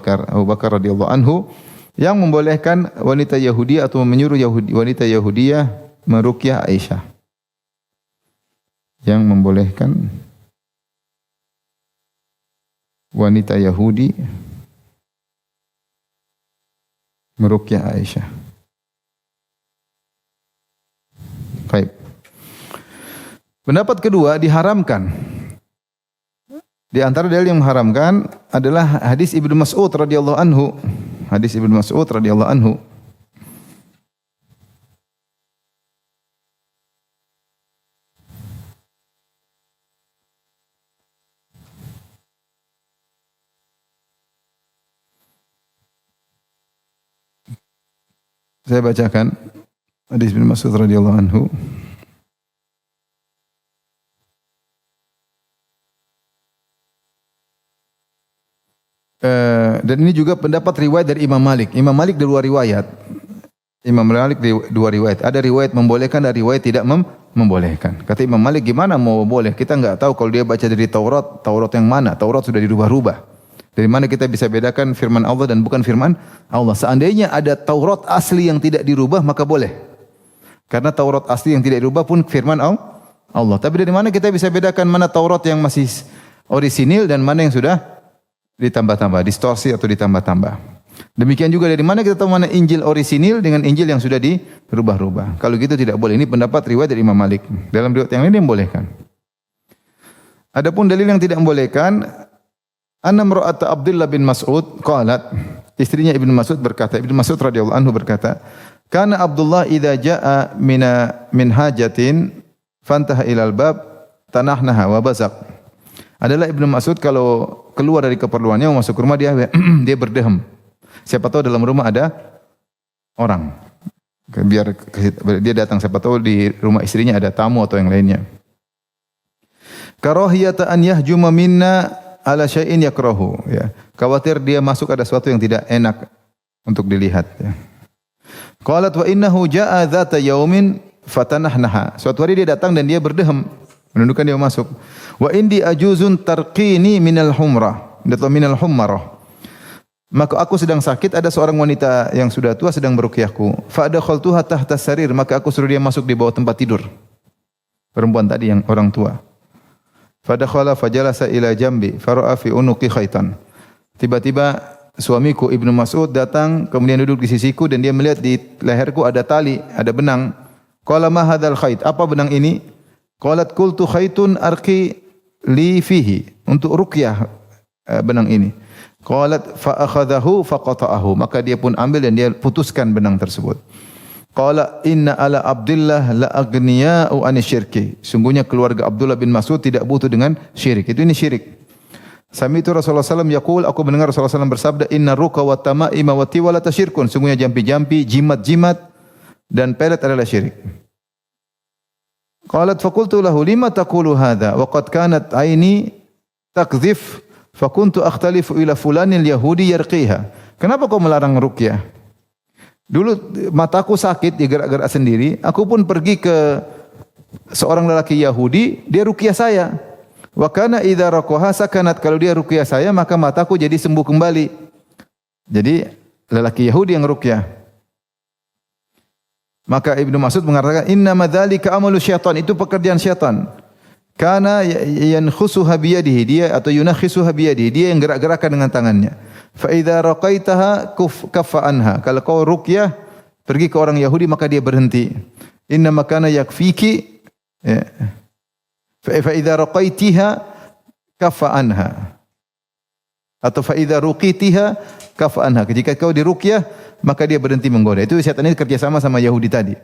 Bakar radhiyallahu anhu yang membolehkan wanita Yahudi atau menyuruh wanita Yahudiyah meruqyah Aisyah. Yang membolehkan wanita Yahudi meruqyah Aisyah. Baik. Pendapat kedua diharamkan. Di antara dalil yang mengharamkan adalah hadis Ibnu Mas'ud radhiyallahu anhu. Saya bacakan hadis Ibnu Mas'ud radhiyallahu anhu. Dan ini juga pendapat riwayat dari Imam Malik. Imam Malik dua riwayat. Ada riwayat membolehkan, ada riwayat tidak membolehkan. Kata Imam Malik, gimana mau boleh? Kita enggak tahu kalau dia baca dari Taurat yang mana? Taurat sudah dirubah-rubah. Dari mana kita bisa bedakan firman Allah dan bukan firman Allah? Seandainya ada Taurat asli yang tidak dirubah, maka boleh. Karena Taurat asli yang tidak dirubah pun firman Allah. Tapi dari mana kita bisa bedakan mana Taurat yang masih orisinil dan mana yang sudah ditambah-tambah, distorsi atau ditambah-tambah. Demikian juga dari mana kita tahu mana Injil orisinil dengan Injil yang sudah dirubah-rubah. Kalau gitu tidak boleh. Ini pendapat riwayat dari Imam Malik. Dalam riwayat yang lain membolehkan. Adapun dalil yang tidak membolehkan, anna imra'at Abdullah bin Mas'ud qalat, istrinya Ibnu Mas'ud berkata, Ibnu Mas'ud radhiyallahu anhu berkata, kana Abdullah idza jaa min hajatin fantaha ilal bab tanahnaha wa bazaq. Adalah Ibnu Mas'ud kalau keluar dari keperluannya mau masuk ke rumah dia berdehem. Siapa tahu dalam rumah ada orang. Biar dia datang, siapa tahu di rumah istrinya ada tamu atau yang lainnya. Karahiyata an yahjuma minna ala syai'in yakrahu, ya. Khawatir dia masuk ada sesuatu yang tidak enak untuk dilihat, ya. Qalat wa innahu jaa'a dzata yaumin fatanahnaha. Suatu hari dia datang dan dia berdehem, menundukkan dia masuk. Wa indi ajuzun tarqini minal humrah, atau minal hummarah. Maka aku sedang sakit, ada seorang wanita yang sudah tua sedang meruqyahku. Fa adkhaltuha tahta sarir, maka aku suruh dia masuk di bawah tempat tidur. Perempuan tadi yang orang tua. Fadakhala fajalasa ila jambi fara'a fi unuqi khaitan. Tiba-tiba suamiku Ibnu Mas'ud datang kemudian duduk di sisiku dan dia melihat di leherku ada tali, ada benang. Qala ma hadzal khait? Apa benang ini? Qalat qultu khaitun arqi li fihi. Untuk ruqyah benang ini. Qalat fa akhadhahu fa qata'ahu. Maka dia pun ambil dan dia putuskan benang tersebut. Qala inna ala Abdullah la aghniya'u an syirki. Sungguhnya keluarga Abdullah bin Mas'ud tidak butuh dengan syirik. Ini syirik. Sami'tu Rasulullah sallallahu alaihi wasallam yaqul, aku mendengar Rasulullah sallallahu alaihi wasallam bersabda, inna ruqa wa tama'ima wa tiwalata syirkun. Sungguhnya jampi-jampi, jimat-jimat dan pelet adalah syirik. Qalat faqultu lahu lima taqulu hadha wa qad kanat aini takdhif fa kuntu akhtalifu ila fulanil yahudi yarqiha. Kenapa kau melarang ruqyah? Dulu mataku sakit, digerak-gerak sendiri. Aku pun pergi ke seorang lelaki Yahudi, dia ruqyah saya. Wa kana idza raqaha sakanat, kalau dia ruqyah saya maka mataku jadi sembuh kembali. Jadi lelaki Yahudi yang ruqyah. Maka Ibnu Mas'ud mengatakan inna madzalika amalu syaitan, itu pekerjaan syaitan. Kana yankhusuha biyadihi, dia atau yunakhisuha biyadihi, dia yang gerak-gerakkan dengan tangannya. Fa idza raqaitaha kaffa anha, kalau kau ruqyah pergi ke orang Yahudi maka dia berhenti. Inna makana yakfiki, ya. Fa idza raqaitiha kaffa anha, atau fa idza ruqitiha kaffa anha, jika kau diruqyah maka dia berhenti menggoda. Itu syaitan ini kerja sama Yahudi tadi.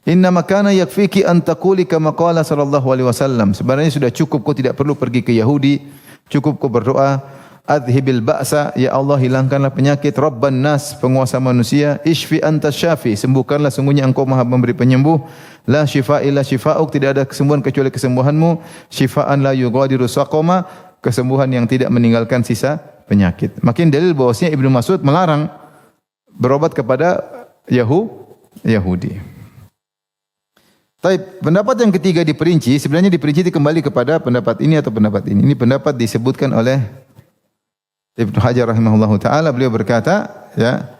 Inna makana yakfiki an taquli kama qala sallallahu alaihi wasallam. Sebenarnya sudah cukup, kau tidak perlu pergi ke Yahudi, cukup kau berdoa, adhibil ba'sa, ya Allah hilangkanlah penyakit, rabban nas, penguasa manusia, ishfi anta syafi, sembuhkanlah sungguhnya engkau maha memberi penyembuh, la shifa illa shifa'uk, tidak ada kesembuhan kecuali kesembuhanmu, shifaan la yughadiru saqama, kesembuhan yang tidak meninggalkan sisa penyakit. Makin dalil bahwasanya Ibnu Mas'ud melarang berobat kepada Yahudi. Baik, pendapat yang ketiga diperinci, sebenarnya diperinci kembali kepada pendapat ini atau pendapat ini. Ini pendapat disebutkan oleh Ibnu Hajar rahimahullahu taala, beliau berkata, ya,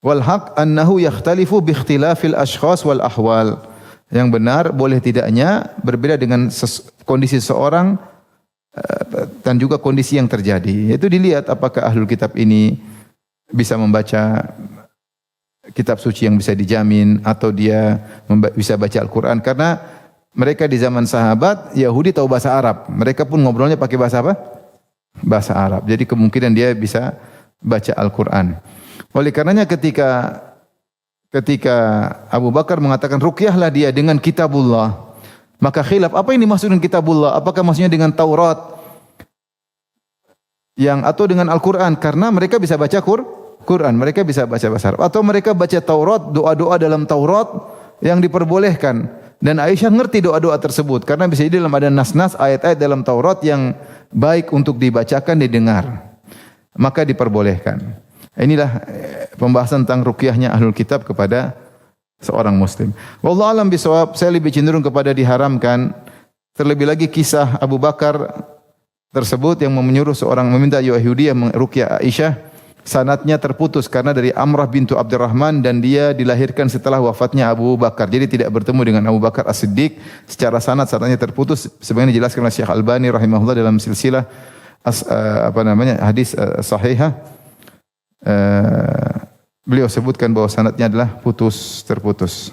wal haq annahu yakhtalifu bi ikhtilafil ashkhas wal ahwal. Yang benar boleh tidaknya berbeda dengan kondisi seseorang dan juga kondisi yang terjadi. Yaitu dilihat apakah ahlul kitab ini bisa membaca kitab suci yang bisa dijamin, atau dia bisa baca Al-Quran. Karena mereka di zaman sahabat, Yahudi tahu bahasa Arab. Mereka pun ngobrolnya pakai bahasa apa? Bahasa Arab. Jadi kemungkinan dia bisa baca Al-Quran. Oleh karenanya ketika Abu Bakar mengatakan ruqyahlah dia dengan kitabullah, maka khilaf, apa yang dimaksud dengan kitabullah? Apakah maksudnya dengan Taurat atau dengan Al-Quran? Karena mereka bisa baca Quran, mereka bisa baca bahasa Arab, atau mereka baca Taurat, doa-doa dalam Taurat yang diperbolehkan, dan Aisyah ngerti doa-doa tersebut karena bisa jadi dalam ada nas-nas ayat-ayat dalam Taurat yang baik untuk dibacakan, didengar, maka diperbolehkan. Inilah pembahasan tentang ruqyahnya ahlul kitab kepada seorang muslim. Wallahu alam bisawab, saya lebih cenderung kepada diharamkan. Terlebih lagi kisah Abu Bakar tersebut yang menyuruh seorang meminta Yahudi yang meruqyah Aisyah, sanadnya terputus karena dari Amrah bintu Abdurrahman, dan dia dilahirkan setelah wafatnya Abu Bakar. Jadi tidak bertemu dengan Abu Bakar As-Siddiq. Secara sanadnya terputus, sebagaimana dijelaskan oleh Syekh Albani rahimahullah dalam silsilah hadis sahihah. Beliau sebutkan bahwa sanadnya adalah terputus.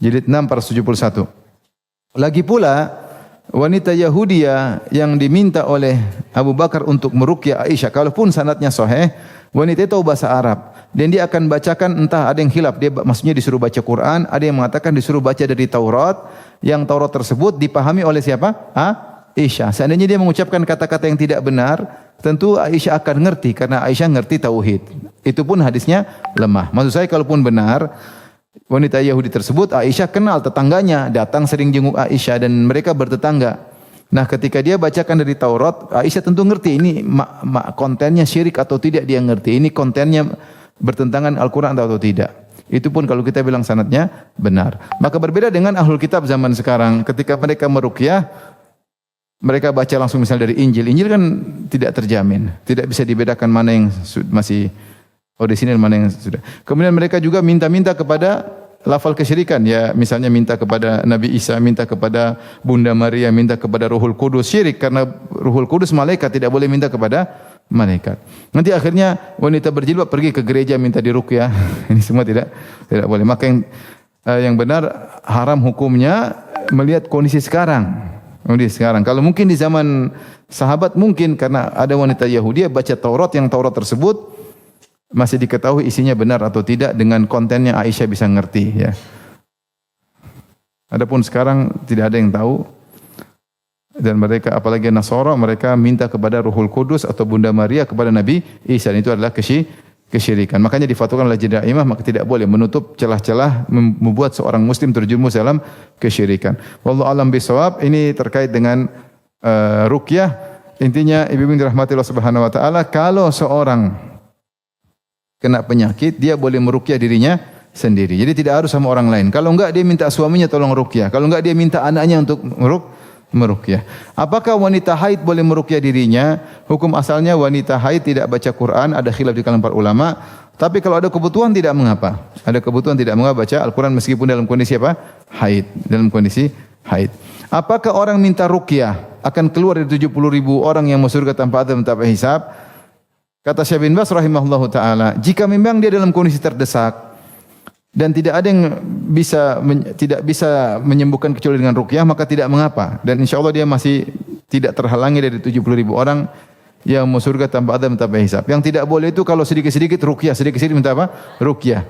Jilid 6 471. Lagi pula wanita Yahudiyah yang diminta oleh Abu Bakar untuk meruqyah Aisyah, kalaupun sanadnya sahih, wanita itu tahu bahasa Arab dan dia akan bacakan, entah ada yang khilaf, dia maksudnya disuruh baca Quran, ada yang mengatakan disuruh baca dari Taurat, yang Taurat tersebut dipahami oleh siapa? Aisyah. Seandainya dia mengucapkan kata-kata yang tidak benar, tentu Aisyah akan ngerti karena Aisyah ngerti tauhid. Itu pun hadisnya lemah. Maksud saya kalaupun benar, wanita Yahudi tersebut, Aisyah kenal tetangganya, datang sering jenguk Aisyah dan mereka bertetangga. Nah, ketika dia bacakan dari Taurat, Aisyah tentu ngerti ini kontennya syirik atau tidak, dia ngerti. Ini kontennya bertentangan Al-Quran atau tidak. Itu pun kalau kita bilang sanadnya benar. Maka berbeda dengan ahlul kitab zaman sekarang, ketika mereka meruqyah, mereka baca langsung misal dari Injil. Injil kan tidak terjamin, tidak bisa dibedakan mana yang masih Oh di sini mana yang sudah. Kemudian mereka juga minta-minta kepada lafal kesyirikan. Ya misalnya minta kepada Nabi Isa, minta kepada Bunda Maria, minta kepada Ruhul Kudus. Syirik karena Ruhul Kudus malaikat, tidak boleh minta kepada malaikat. Nanti akhirnya wanita berjilbab pergi ke gereja minta diruqyah. Ini semua tidak boleh. Maka yang benar haram hukumnya melihat kondisi sekarang. Kalau mungkin di zaman sahabat mungkin karena ada wanita Yahudi baca Taurat, yang Taurat tersebut masih diketahui isinya benar atau tidak, dengan kontennya Aisyah bisa ngerti ya. Adapun sekarang tidak ada yang tahu, dan mereka apalagi Nasara mereka minta kepada Ruhul Kudus atau Bunda Maria kepada Nabi Isa, itu adalah kesyirikan. Makanya difatwakan oleh Lajnah Daimah maka tidak boleh menutup celah-celah membuat seorang muslim terjerumus dalam kesyirikan. Wallahu alam bisawab. Ini terkait dengan ruqyah. Intinya ibu-ibu dirahmati Allah Subhanahu wa taala, kalau seorang kena penyakit, dia boleh meruqyah dirinya sendiri. Jadi tidak harus sama orang lain. Kalau enggak dia minta suaminya tolong ruqyah. Kalau enggak dia minta anaknya untuk meruqyah. Apakah wanita haid boleh meruqyah dirinya? Hukum asalnya wanita haid tidak baca Quran, ada khilaf di kalangan para ulama. Tapi kalau ada kebutuhan tidak mengapa. Ada kebutuhan tidak mengapa baca Al-Quran meskipun dalam kondisi apa? Haid. Dalam kondisi haid. Apakah orang minta ruqyah akan keluar dari 70.000 orang yang masuk surga tanpa adab, tanpa hisab? Kata Syekh bin Baz rahimahullahu taala, jika memang dia dalam kondisi terdesak dan tidak ada yang tidak bisa menyembuhkan kecuali dengan ruqyah, maka tidak mengapa, dan insyaallah dia masih tidak terhalangi dari 70.000 orang yang masuk surga tanpa adab, tanpa hisab. Yang tidak boleh itu kalau sedikit-sedikit ruqyah, sedikit-sedikit minta apa? Ruqyah.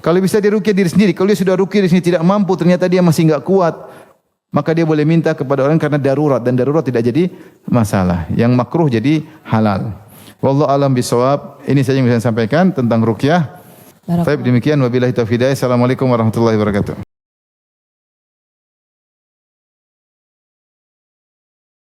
Kalau bisa dia ruqyah diri sendiri, kalau dia sudah ruqyah di sini tidak mampu, ternyata dia masih enggak kuat, maka dia boleh minta kepada orang karena darurat, dan darurat tidak jadi masalah. Yang makruh jadi halal. Wallahu alam bisawab. Ini saja yang bisa saya sampaikan tentang ruqyah. Baik, demikian wabillahi taufiq. Assalamualaikum warahmatullahi wabarakatuh.